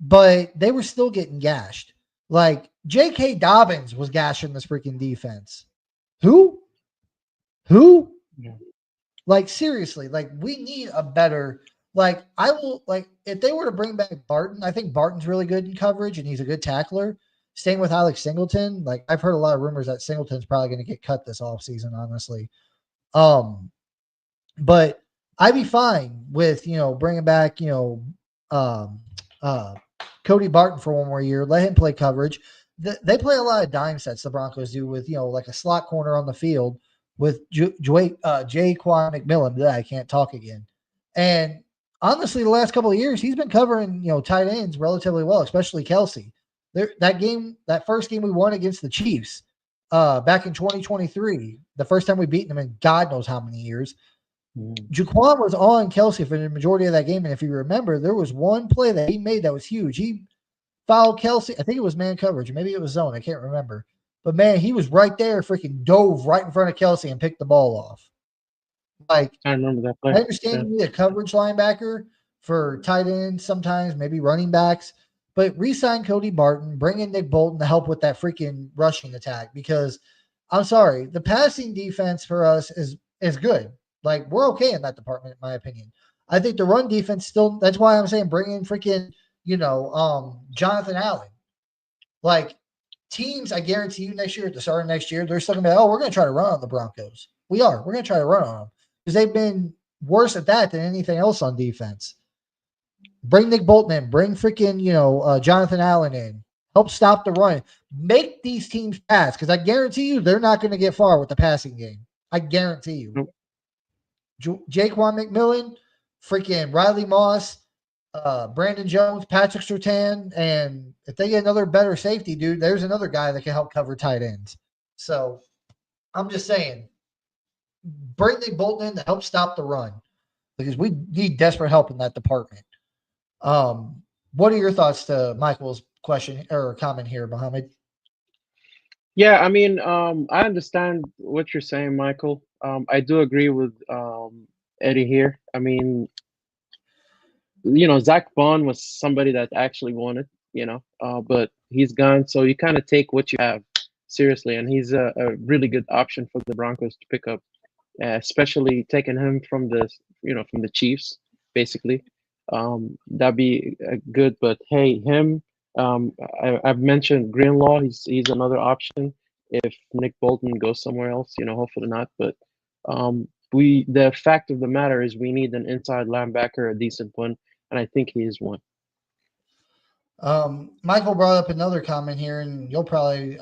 but they were still getting gashed. Like, J.K. Dobbins was gashing this freaking defense. Who? Yeah. Like, seriously, like, we need a better, like, I will, like, if they were to bring back Barton, I think Barton's really good in coverage and he's a good tackler. Staying with Alex Singleton, like, I've heard a lot of rumors that Singleton's probably going to get cut this offseason, honestly. But I'd be fine with, bringing back, Cody Barton for one more year, let him play coverage. They play a lot of dime sets, the Broncos do, with, like a slot corner on the field with Jaquan McMillan. I can't talk again. And honestly, the last couple of years, he's been covering, tight ends relatively well, especially Kelsey. That first game we won against the Chiefs back in 2023, the first time we beat them in God knows how many years, Jaquan was on Kelsey for the majority of that game. And if you remember, there was one play that he made that was huge. He fouled Kelsey. I think it was man coverage. Maybe it was zone. I can't remember. But, man, he was right there, freaking dove right in front of Kelsey and picked the ball off. Like, I remember that play. I understand you need a coverage linebacker for tight ends sometimes, maybe running backs. But re-sign Cody Barton, bring in Nick Bolton to help with that freaking rushing attack because I'm sorry, the passing defense for us is good. Like, we're okay in that department, in my opinion. I think the run defense still, that's why I'm saying bring in freaking, Jonathan Allen. Like, teams, I guarantee you next year, at the start of next year, they're still going to be like, we're going to try to run on the Broncos. We are. We're going to try to run on them because they've been worse at that than anything else on defense. Bring Nick Bolton in. Bring freaking, Jonathan Allen in. Help stop the run. Make these teams pass because I guarantee you they're not going to get far with the passing game. I guarantee you. Nope. Jaquan McMillan, freaking Riley Moss, Brandon Jones, Patrick Surtain, and if they get another better safety, dude, there's another guy that can help cover tight ends. So I'm just saying, bring Nick Bolton in to help stop the run because we need desperate help in that department. What are your thoughts to Michael's question or comment here, Mohammed? Yeah, I mean, I understand what you're saying, Michael. I do agree with Eddie here. I mean, Zach Bond was somebody that actually wanted, but he's gone. So you kind of take what you have seriously, and he's a really good option for the Broncos to pick up, especially taking him from the Chiefs, basically. That'd be good. But hey, him, I've mentioned Greenlaw. He's another option if Nick Bolton goes somewhere else. Hopefully not. But the fact of the matter is we need an inside linebacker, a decent one, and I think he is one. Michael brought up another comment here, and you'll probably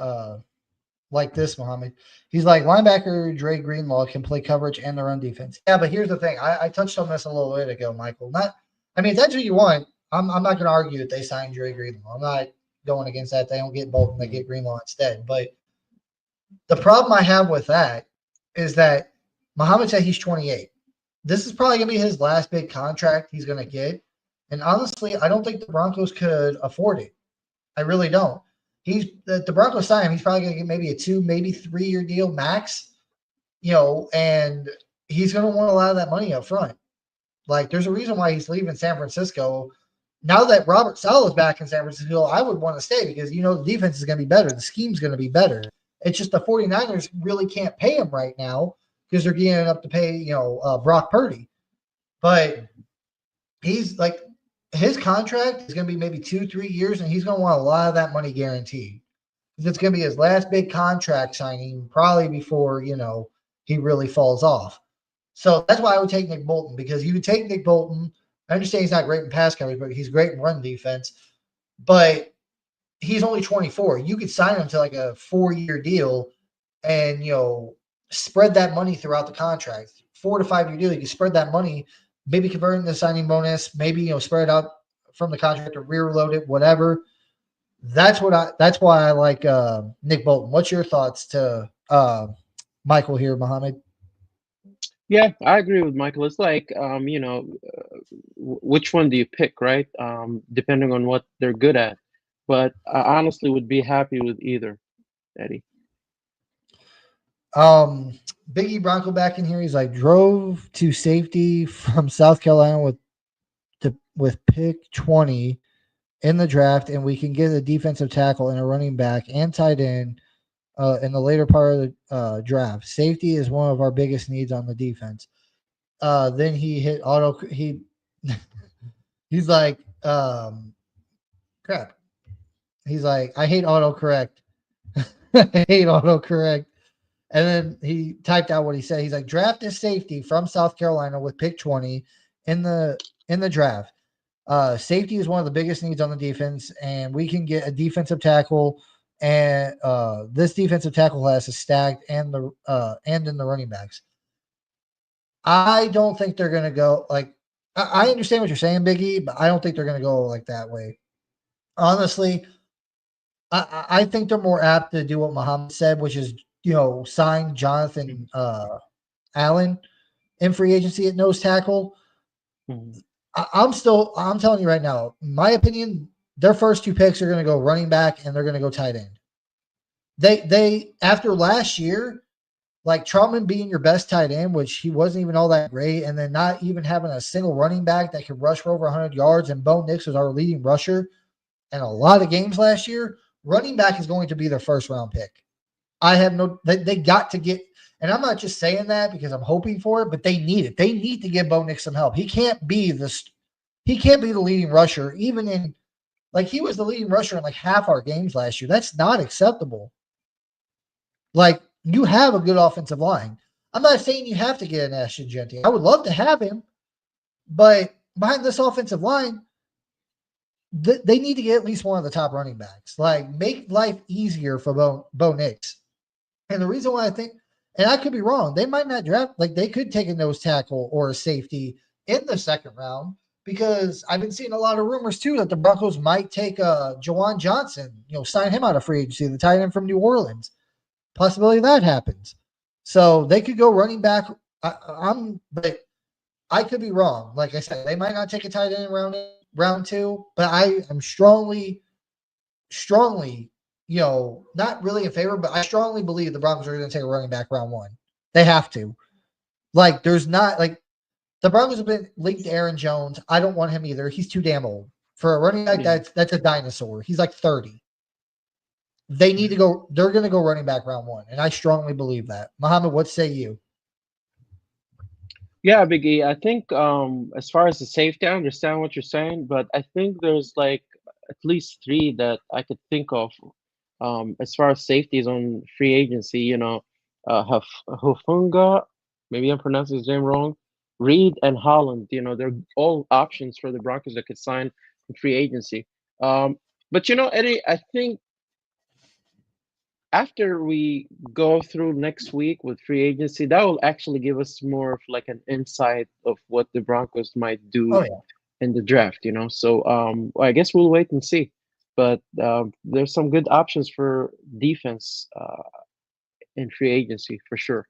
like this, Mohammed. He's like, linebacker Dre Greenlaw can play coverage and the run defense. Yeah, but here's the thing. I touched on this a little bit ago, Michael. If that's what you want, I'm not going to argue that they signed Dre Greenlaw. I'm not going against that. They don't get Bolton, they get Greenlaw instead. But the problem I have with that is that Mohammed said he's 28. This is probably going to be his last big contract he's going to get. And honestly, I don't think the Broncos could afford it. I really don't. The Broncos sign him. He's probably going to get maybe a 2, maybe 3-year deal max, and he's going to want a lot of that money up front. Like, there's a reason why he's leaving San Francisco. Now that Robert Saleh is back in San Francisco, I would want to stay because, the defense is going to be better. The scheme's going to be better. It's just the 49ers really can't pay him right now because they're gearing up to pay, Brock Purdy. But he's like his contract is going to be maybe 2-3 years, and he's going to want a lot of that money guaranteed. It's going to be his last big contract signing, probably before he really falls off. So that's why I would take Nick Bolton, because you would take Nick Bolton. I understand he's not great in pass coverage, but he's great in run defense. But he's only 24. You could sign him to like a 4-year deal and, spread that money throughout the contract. 4 to 5 year deal. You can spread that money, maybe convert it into signing bonus, maybe, spread it out from the contract or rear load it, whatever. That's why I like Nick Bolton. What's your thoughts to Michael here, Mohammed? Yeah, I agree with Michael. It's like, which one do you pick, right? Depending on what they're good at. But I honestly would be happy with either, Eddie. Biggie Bronco back in here. He's like, drove to safety from South Carolina with pick 20 in the draft, and we can get a defensive tackle and a running back and tight end in the later part of the draft. Safety is one of our biggest needs on the defense. Then he hit auto. He's like, crap. He's like, I hate autocorrect. I hate autocorrect. And then he typed out what he said. He's like, draft a safety from South Carolina with pick 20 in the draft. Safety is one of the biggest needs on the defense, and we can get a defensive tackle. And this defensive tackle class is stacked, and in the running backs. I don't think they're going to go like. I understand what you're saying, Biggie, but I don't think they're going to go like that way. Honestly, I think they're more apt to do what Muhammad said, which is sign Jonathan Allen in free agency at nose tackle. Mhm. I'm telling you right now, in my opinion, their first 2 picks are going to go running back and they're going to go tight end. They after last year, like Trautman being your best tight end, which he wasn't even all that great, and then not even having a single running back that could rush for over 100 yards, and Bo Nix was our leading rusher in a lot of games last year. Running back is going to be their first round pick. I have they got to get, and I'm not just saying that because I'm hoping for it, but they need it. They need to give Bo Nix some help. He can't be the leading rusher, even in like he was the leading rusher in like half our games last year. That's not acceptable. Like you have a good offensive line. I'm not saying you have to get an Ashton Jeanty. I would love to have him, but behind this offensive line, they need to get at least one of the top running backs. Like make life easier for Bo Nix. And the reason why I think, and I could be wrong, they might not draft, like they could take a nose tackle or a safety in the second round, because I've been seeing a lot of rumors too that the Broncos might take Jawan Johnson, sign him out of free agency, the tight end from New Orleans. Possibility that happens. So they could go running back. But I could be wrong. Like I said, they might not take a tight end in round 2, but I am strongly, not really in favor, but I strongly believe the Broncos are going to take a running back round 1. They have to. Like, there's not like the Broncos have been linked to Aaron Jones. I don't want him either. He's too damn old for a running back. Yeah. That's a dinosaur. He's like 30. They need to go. They're going to go running back round 1, and I strongly believe that. Muhammad, what say you? Yeah, Biggie. I think as far as the safety, I understand what you're saying, but I think there's like at least 3 that I could think of as far as safeties on free agency. Hufunga, maybe I'm pronouncing his name wrong. Reed and Holland. They're all options for the Broncos that could sign in free agency. But Eddie, I think after we go through next week with free agency, that will actually give us more of like an insight of what the Broncos might do Oh yeah. in the draft, So I guess we'll wait and see. But there's some good options for defense in free agency for sure.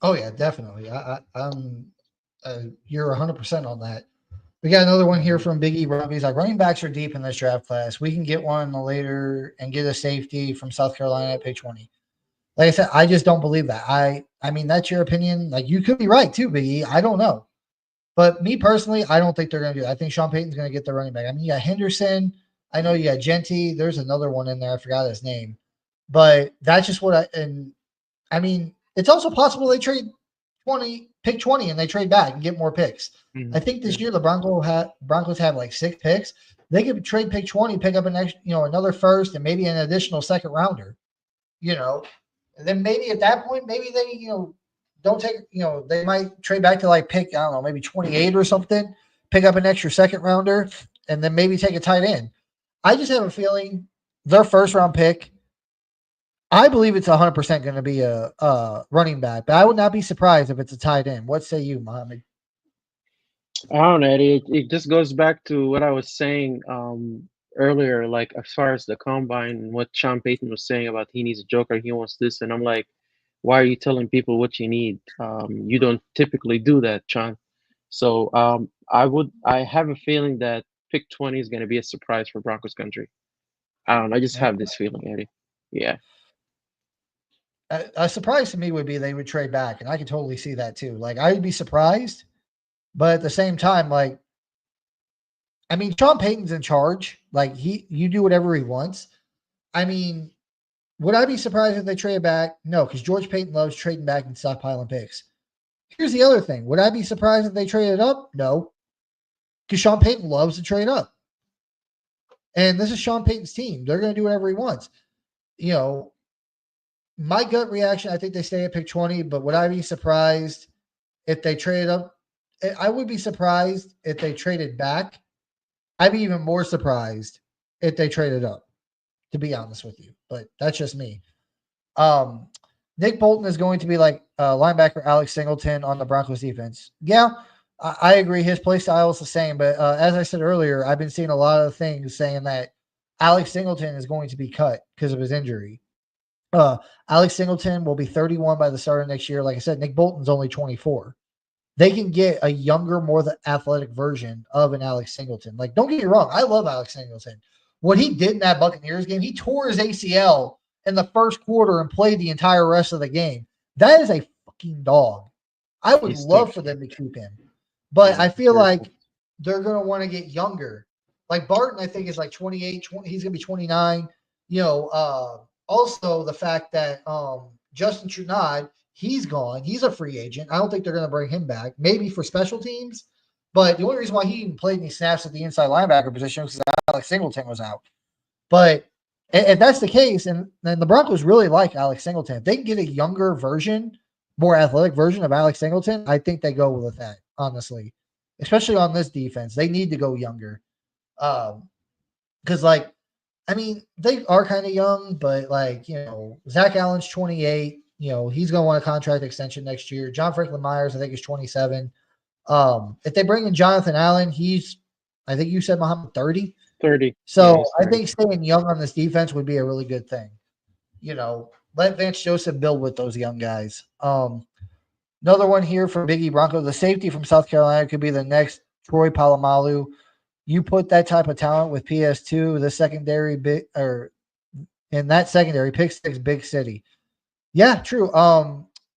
Oh yeah, definitely. I'm you're 100% on that. We got another one here from Big E Robbie. He's like, running backs are deep in this draft class. We can get one in the later and get a safety from South Carolina at pick 20. Like I said, I just don't believe that. I mean, that's your opinion. Like, you could be right too, Big E. I don't know. But me personally, I don't think they're going to do that. I think Sean Payton's going to get the running back. I mean, you got Henderson. I know you got Jeanty. There's another one in there. I forgot his name. But that's just what I mean, it's also possible they trade pick 20 and they trade back and get more picks. Mhm. I think this year the Broncos have like 6 picks. They could trade pick 20, pick up another first and maybe an additional second rounder, And then maybe at that point, maybe they, don't take, they might trade back to like pick, I don't know, maybe 28 or something, pick up an extra second rounder, and then maybe take a tight end. I just have a feeling their first round pick, I believe it's 100% going to be a running back, but I would not be surprised if it's a tight end. What say you, Mohammed? I don't know, Eddie. It just goes back to what I was saying earlier, like as far as the combine and what Sean Payton was saying about he needs a joker, he wants this, and I'm like, why are you telling people what you need? You don't typically do that, Sean. So I have a feeling that pick 20 is going to be a surprise for Broncos country. I don't know. I just have this feeling, Eddie. Yeah. A surprise to me would be they would trade back, and I could totally see that too. Like, I'd be surprised, but at the same time, like, I mean, Sean Payton's in charge. Like, you do whatever he wants. I mean, would I be surprised if they trade back? No, because George Payton loves trading back and stockpiling picks. Here's the other thing. Would I be surprised if they traded up? No, because Sean Payton loves to trade up. And this is Sean Payton's team. They're going to do whatever he wants. My gut reaction, I think they stay at pick 20, but would I be surprised if they traded up? I would be surprised if they traded back. I'd be even more surprised if they traded up, to be honest with you. But that's just me. Nick Bolton is going to be like linebacker Alex Singleton on the Broncos defense. Yeah, I agree. His play style is the same, but as I said earlier, I've been seeing a lot of things saying that Alex Singleton is going to be cut because of his injury. Alex Singleton will be 31 by the start of next year. Like I said, Nick Bolton's only 24. They can get a younger, more athletic version of an Alex Singleton. Like, don't get me wrong, I love Alex Singleton. What he did in that Buccaneers game, he tore his ACL in the first quarter and played the entire rest of the game. That is a fucking dog. I would He's love tough. for them to keep him, but Yeah, I feel very like tough. they're going to want to get younger. Like Barton, I think is like 28. He's going to be 29. Also the fact that Justin Trunad, he's gone. He's a free agent. I don't think they're going to bring him back. Maybe for special teams, but the only reason why he even played any snaps at the inside linebacker position was because Alex Singleton was out. But if that's the case, and then the Broncos really like Alex Singleton, if they can get a younger version, more athletic version of Alex Singleton, I think they go with that, honestly. Especially on this defense. They need to go younger. Because, I mean, they are kind of young, but, Zach Allen's 28. He's going to want a contract extension next year. John Franklin Myers, I think, is 27. If they bring in Jonathan Allen, I think you said Muhammad 30. 30. Yeah, So he's I 30. think staying young on this defense would be a really good thing. Let Vance Joseph build with those young guys. Another one here for Biggie Bronco. The safety from South Carolina could be the next Troy Polamalu. You put that type of talent with PS2, the secondary big or in that secondary, pick 6, big city. Yeah, true.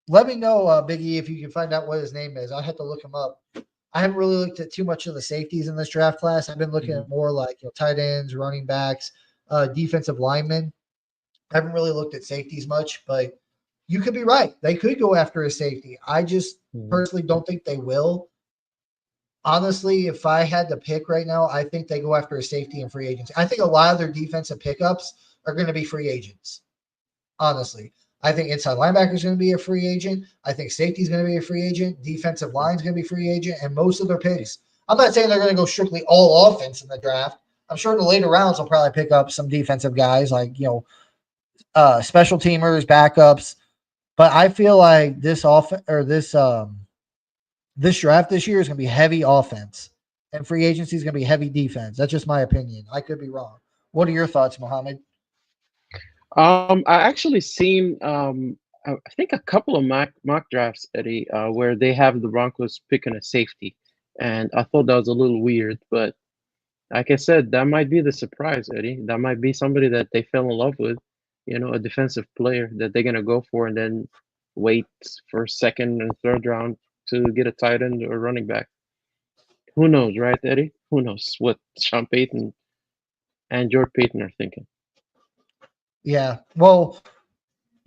Let me know, Biggie, if you can find out what his name is. I have to look him up. I haven't really looked at too much of the safeties in this draft class. I've been looking at more like tight ends, running backs, defensive linemen. I haven't really looked at safeties much, but you could be right. They could go after a safety. I just personally don't think they will. Honestly, if I had to pick right now, I think they go after a safety and free agency. I think a lot of their defensive pickups are going to be free agents. Honestly, I think inside linebacker is going to be a free agent. I think safety is going to be a free agent. Defensive line is going to be free agent, and most of their picks. I'm not saying they're going to go strictly all offense in the draft. I'm sure in the later rounds they'll probably pick up some defensive guys like special teamers, backups. But I feel like this this draft this year is going to be heavy offense, and free agency is going to be heavy defense. That's just my opinion. I could be wrong. What are your thoughts, Mohammed? I actually seen I think a couple of mock drafts, Eddie, where they have the Broncos picking a safety, and I thought that was a little weird. But like I said, that might be the surprise, Eddie. That might be somebody that they fell in love with, a defensive player that they're gonna go for, and then wait for second and third round to get a tight end or running back. Who knows, right, Eddie? Who knows what Sean Payton and George Payton are thinking? Yeah. Well,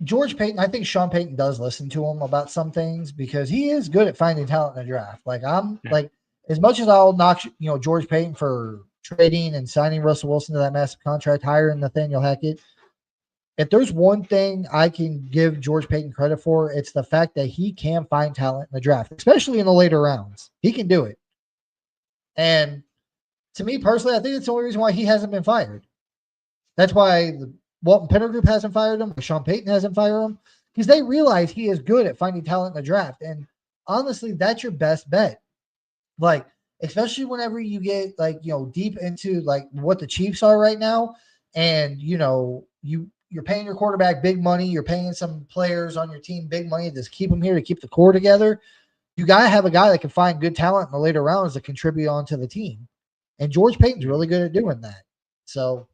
George Payton, I think Sean Payton does listen to him about some things because he is good at finding talent in the draft. Like Yeah. like as much as I'll knock George Payton for trading and signing Russell Wilson to that massive contract, hiring Nathaniel Hackett. If there's one thing I can give George Payton credit for, it's the fact that he can find talent in the draft, especially in the later rounds. He can do it. And to me personally, I think it's the only reason why he hasn't been fired. That's why the Walton Penner Group hasn't fired him, or Sean Payton hasn't fired him, because they realize he is good at finding talent in the draft. And honestly, that's your best bet. Like, especially whenever you get deep into like what the Chiefs are right now, and you're paying your quarterback big money, you're paying some players on your team big money to keep them here to keep the core together. You gotta have a guy that can find good talent in the later rounds to contribute onto the team. And George Payton's really good at doing that. So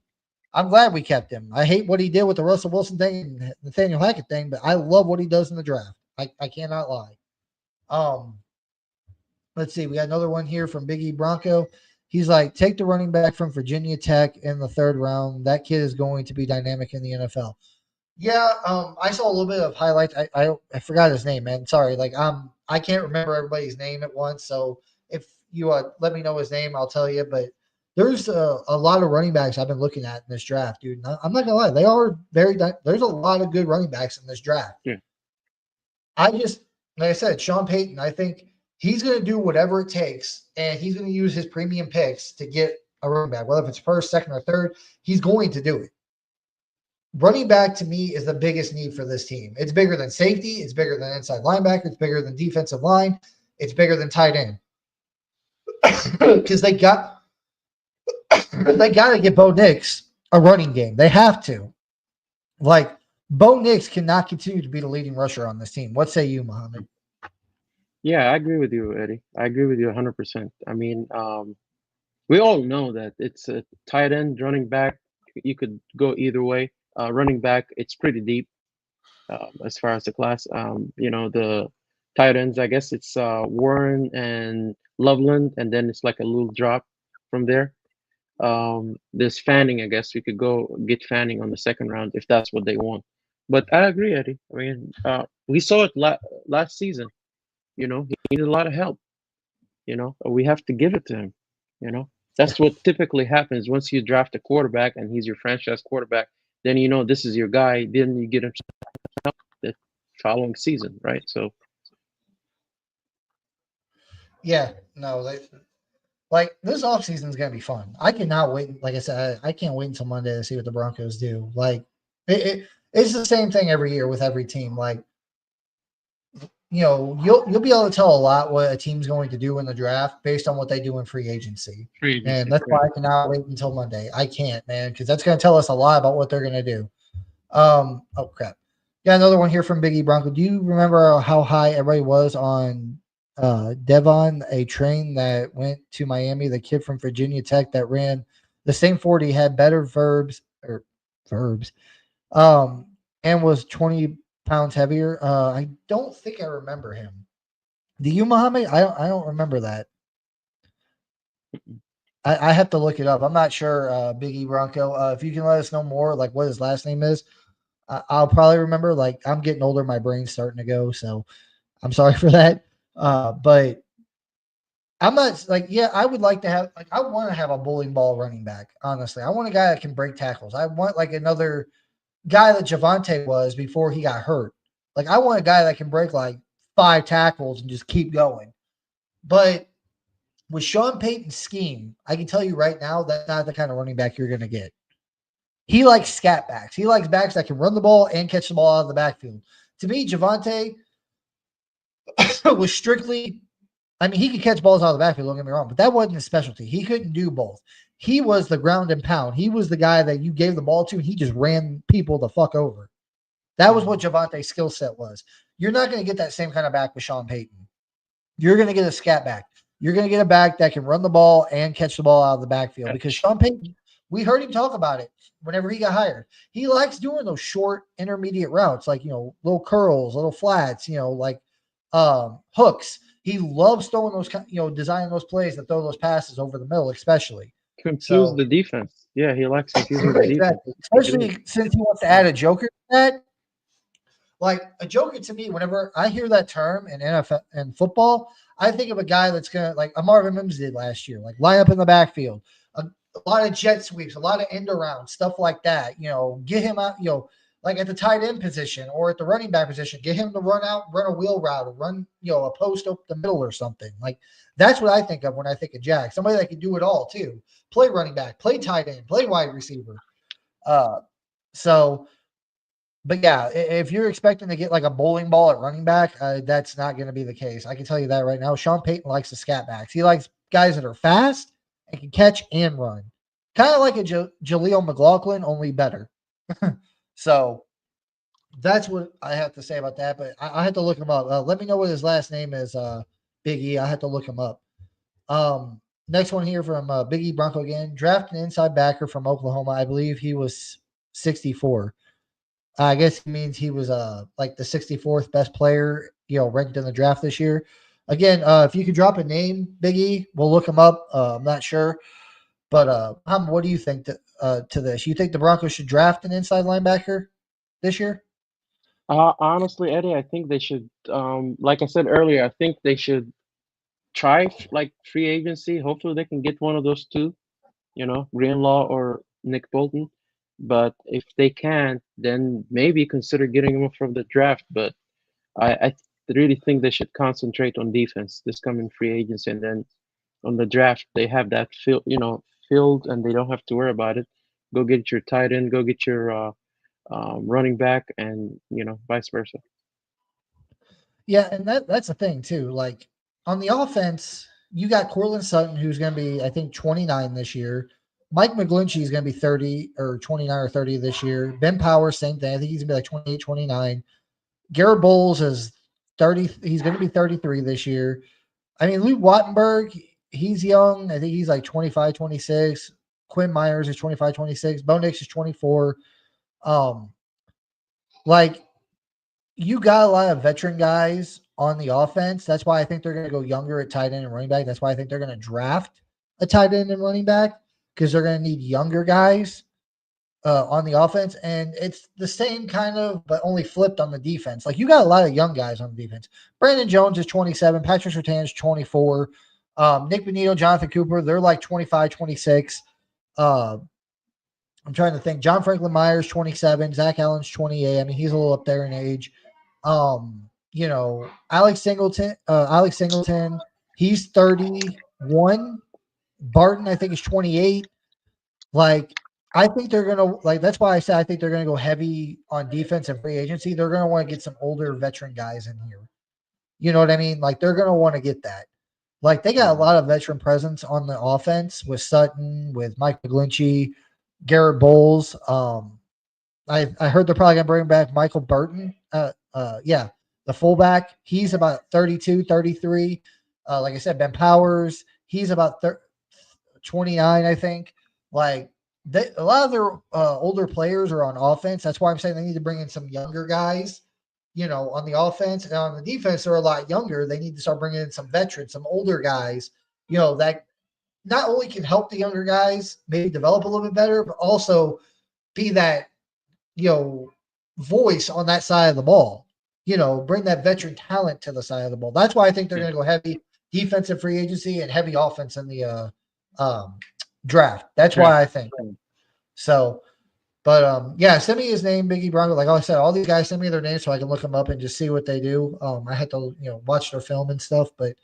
I'm glad we kept him. I hate what he did with the Russell Wilson thing and Nathaniel Hackett thing, but I love what he does in the draft. I cannot lie. Let's see. We got another one here from Biggie Bronco. He's like, take the running back from Virginia Tech in the third round. That kid is going to be dynamic in the NFL. Yeah, I saw a little bit of highlights. I forgot his name, man. Sorry. I can't remember everybody's name at once. So if you let me know his name, I'll tell you. But there's a lot of running backs I've been looking at in this draft, dude. I'm not gonna lie, they are there's a lot of good running backs in this draft. Yeah. I just, like I said, Sean Payton, I think he's going to do whatever it takes, and he's going to use his premium picks to get a running back, whether if it's first, second, or third. He's going to do it. Running back to me is the biggest need for this team. It's bigger than safety. It's bigger than inside linebacker. It's bigger than defensive line. It's bigger than tight end. Because they got to get Bo Nix a running game. They have to. Like, Bo Nix cannot continue to be the leading rusher on this team. What say you, Mohammed? Yeah, I agree with you, Eddie. I agree with you 100%. I mean, we all know that it's a tight end, running back. You could go either way. Running back, it's pretty deep as far as the class. The tight ends, I guess it's Warren and Loveland, and then it's like a little drop from there. There's Fanning, I guess we could go get Fanning on the second round if that's what they want. But I agree, Eddie. I mean, we saw it last season. He needed a lot of help. We have to give it to him. That's what typically happens once you draft a quarterback and he's your franchise quarterback. Then this is your guy. Then you get him the following season, right? So. Yeah, no, like this offseason is gonna be fun. I cannot wait. Like I said, I can't wait until Monday to see what the Broncos do. Like it's the same thing every year with every team. Like you'll be able to tell a lot what a team's going to do in the draft based on what they do in free agency. And that's why I cannot wait until Monday. I can't, man, because that's going to tell us a lot about what they're going to do. Oh crap! Yeah, another one here from Biggie Bronco. Do you remember how high everybody was on Devon, a train that went to Miami? The kid from Virginia Tech that ran the same 40, had better verbs, and was 20 pounds heavier. I don't think I remember him. Do you, Mohammed? I don't remember that. I have to look it up. I'm not sure, Biggie Bronco. If you can let us know more, like what his last name is, I'll probably remember. Like I'm getting older, my brain's starting to go, so I'm sorry for that. But I'm not like, yeah, I would like to have, like, I want to have a bowling ball running back. Honestly, I want a guy that can break tackles. I want like another guy that Javonte was before he got hurt. Like I want a guy that can break like 5 tackles and just keep going. But with Sean Payton's scheme, I can tell you right now that's not the kind of running back you're going to get. He likes scat backs. He likes backs that can run the ball and catch the ball out of the backfield. To me, Javonte was strictly, I mean, he could catch balls out of the backfield, don't get me wrong, but that wasn't his specialty. He couldn't do both. He was the ground and pound. He was the guy that you gave the ball to, and he just ran people the fuck over. That was what Javonte's skill set was. You're not going to get that same kind of back with Sean Payton. You're going to get a scat back. You're going to get a back that can run the ball and catch the ball out of the backfield, because Sean Payton, we heard him talk about it whenever he got hired. He likes doing those short intermediate routes, like, little curls, little flats, like hooks. He loves throwing those, designing those plays that throw those passes over the middle, especially. Confuse the defense. Yeah, he likes confusing the defense. Especially since he wants to add a joker to that. Like a joker to me, whenever I hear that term in NFL and football, I think of a guy that's gonna like a Marvin Mims did last year, like line up in the backfield, a lot of jet sweeps, a lot of end around stuff like that. Get him out. Like at the tight end position or at the running back position, get him to run out, run a wheel route, or run a post up the middle or something. Like that's what I think of when I think of Jack. Somebody that can do it all too. Play running back, play tight end, play wide receiver. Uh, so but yeah, if you're expecting to get like a bowling ball at running back, that's not going to be the case. I can tell you that right now. Sean Payton likes the scat backs. He likes guys that are fast and can catch and run, kind of like a Jaleel McLaughlin, only better. So that's what I have to say about that. But I had to look him up. Let me know what his last name is. Big E. I had to look him up. Next one here from Big E Bronco again. Draft an inside backer from Oklahoma. I believe he was 64. I guess he means he was like the 64th best player, ranked in the draft this year. Again, if you could drop a name, Biggie, we'll look him up. I'm not sure, but what do you think to this? You think the Broncos should draft an inside linebacker this year? Honestly, Eddie, I think they should. Like I said earlier, I think they should try like free agency. Hopefully, they can get one of those two. Greenlaw or Nick Bolton. But if they can't, then maybe consider getting them from the draft. But I really think they should concentrate on defense this coming free agency, and then on the draft they have that filled, and they don't have to worry about it. Go get your tight end, go get your running back, and vice versa. Yeah, and that's the thing too. Like on the offense, you got Cortland Sutton, who's going to be, I think, 29 this year. Mike McGlinchey is going to be 30 or 29 or 30 this year. Ben Powers, same thing. I think he's going to be like 28, 29. Garrett Bowles is 30. He's going to be 33 this year. I mean, Luke Wattenberg, he's young. I think he's like 25, 26. Quinn Myers is 25, 26. Bo Nix is 24. Like, you got a lot of veteran guys on the offense. That's why I think they're going to go younger at tight end and running back. That's why I think they're going to draft a tight end and running back because they're going to need younger guys on the offense. And it's the same kind of, but only flipped on the defense. Like you got a lot of young guys on the defense. Brandon Jones is 27. Patrick Surtain is 24. Nick Benito, Jonathan Cooper, they're like 25, 26. I'm trying to think. John Franklin Myers, 27. Zach Allen's 28. I mean, he's a little up there in age. Alex Singleton, he's 31. Barton, I think, is 28. Like, I think they're going to, like, that's why I said I think they're going to go heavy on defense and free agency. They're going to want to get some older veteran guys in here. You know what I mean? Like, they're going to want to get that. Like, they got a lot of veteran presence on the offense with Sutton, with Mike McGlinchey, Garrett Bowles. I heard they're probably going to bring back Michael Burton. The fullback. He's about 32, 33. Like I said, Ben Powers, he's about 29, I think. Like, a lot of their older players are on offense. That's why I'm saying they need to bring in some younger guys, on the offense. And on the defense, they're a lot younger. They need to start bringing in some veterans, some older guys, that not only can help the younger guys maybe develop a little bit better, but also be that, voice on that side of the ball, bring that veteran talent to the side of the ball. That's why I think they're going to go heavy defensive free agency and heavy offense in the draft. That's why I think. So, but send me his name, Biggie Bronco. Like I said, all these guys send me their names so I can look them up and just see what they do. I had to, watch their film and stuff. But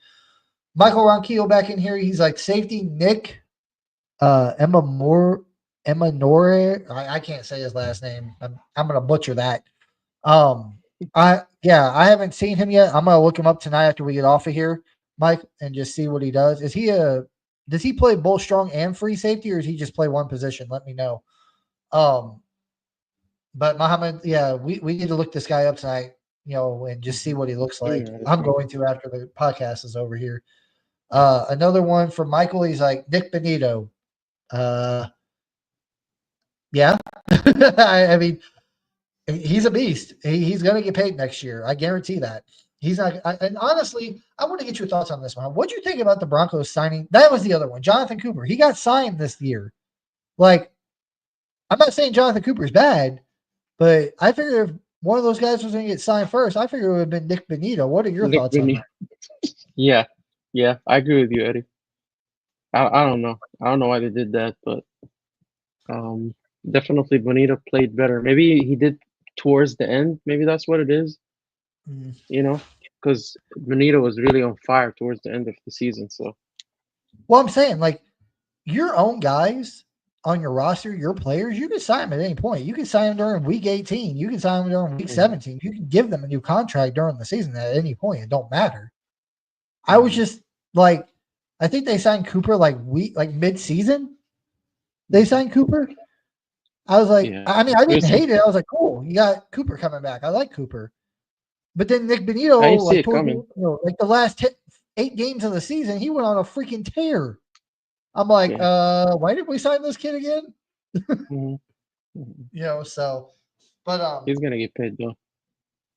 Michael Ronquillo back in here. He's like safety Nick Emanore. I can't say his last name. I'm gonna butcher that. I haven't seen him yet. I'm gonna look him up tonight after we get off of here, Mike, and just see what he does. Does he play both strong and free safety, or does he just play one position? Let me know. But Muhammad, we need to look this guy up tonight, and just see what he looks like. I'm going to after the podcast is over here. Another one from Michael. He's like Nick Benito. Yeah. I mean, he's a beast. He's going to get paid next year. I guarantee that. He's not. And honestly, I want to get your thoughts on this one. What do you think about the Broncos signing? That was the other one. Jonathan Cooper. He got signed this year. Like, I'm not saying Jonathan Cooper is bad, but I figure if one of those guys was going to get signed first, I figured it would have been Nick Benito. What are your Nick thoughts on Benito. that? Yeah, yeah, I agree with you, Eddie. I don't know. I don't know why they did that, but um, definitely Bonita played better. Maybe he did towards the end. Maybe that's what it is. Mm. You know, because Bonita was really on fire towards the end of the season. So Well, I'm saying, like, your own guys on your roster, your players, you can sign them at any point. You can sign them during week 18. You can sign them during week 17. You can give them a new contract during the season at any point. It don't matter. I was just like, I think they signed Cooper like mid-season. They signed Cooper. I was like, yeah, I mean, I didn't there's some. hate it. I was like, cool, you got Cooper coming back. I like Cooper. But then Nick Benito, I didn't see like it coming. like the last 8 games of the season, he went on a freaking tear. I'm like, Yeah. why did we sign this kid again? hmm hmm So, but He's gonna get paid though.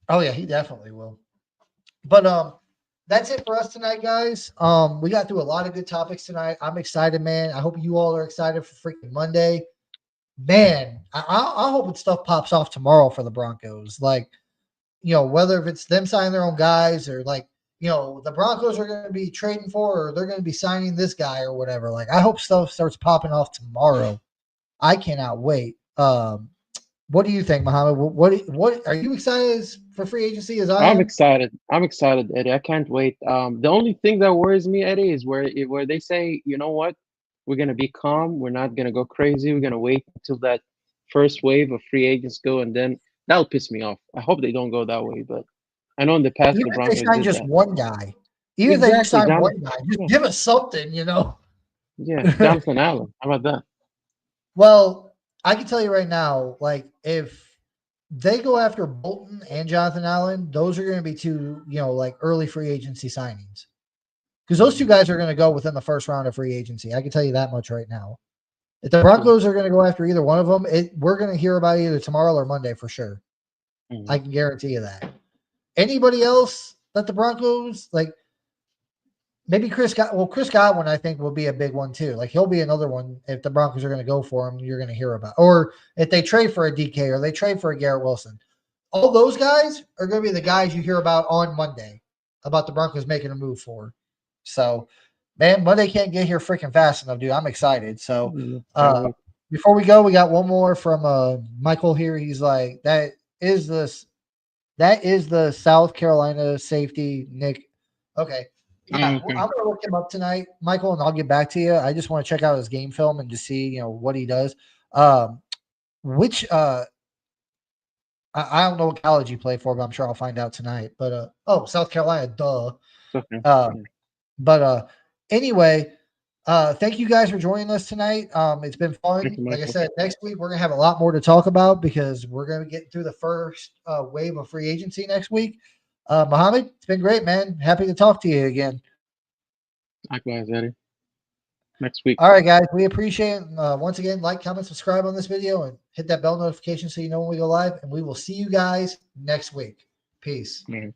oh yeah, he definitely will. But that's it for us tonight, guys. We got through a lot of good topics tonight. I'm excited, man. I hope you all are excited for freaking Monday. Man, I hope stuff pops off tomorrow for the Broncos. Like, whether if it's them signing their own guys or like, the Broncos are going to be trading for or they're going to be signing this guy or whatever. Like, I hope stuff starts popping off tomorrow. I cannot wait. What do you think, Muhammad? What are you excited for free agency as I I'm am? excited. I'm excited, Eddie. I can't wait. The only thing that worries me, Eddie, is where they say, you know what, we're gonna be calm. We're not gonna go crazy. We're gonna wait until that first wave of free agents go, and then that'll piss me off. I hope they don't go that way, but I know in the past Even the if they Broncos sign did just that. one guy, even if they just Exactly, sign John. one guy, just Yeah, give us something. yeah, Jonathan Allen. How about that? Well, I can tell you right now, like if they go after Bolton and Jonathan Allen, those are going to be two, like early free agency signings. Because those two guys are going to go within the first round of free agency. I can tell you that much right now. If the True. Broncos are going to go after either one of them, we're going to hear about it either tomorrow or Monday for sure. Mhm. I can guarantee you that. Anybody else that the Broncos like? Maybe Chris Godwin, I think, will be a big one too. Like he'll be another one if the Broncos are going to go for him. You're going to hear about, or if they trade for a DK or they trade for a Garrett Wilson. All those guys are going to be the guys you hear about on Monday about the Broncos making a move for. So, man, Monday can't get here freaking fast enough, dude. I'm excited. So, Can't wait. before we go, we got one more from Michael here. He's like, is the South Carolina safety Nick. Okay. Yeah, Okay. I'm gonna look him up tonight, Michael, and I'll get back to you. I just want to check out his game film and just see, what he does. Which I don't know what college he played for, but I'm sure I'll find out tonight. But South Carolina, duh. It's okay. Uh, Yeah. but anyway, thank you guys for joining us tonight. It's been Thank fun. you, Like I Michael. said, next week we're gonna have a lot more to talk about because we're gonna get through the first wave of free agency next week. Mohammed, it's been great, man. Happy to talk to you again. Likewise, Eddie. Next week. All right, guys, we appreciate it. Once again, like, comment, subscribe on this video, and hit that bell notification so you know when we go live. And we will see you guys next week. Peace. Mhm.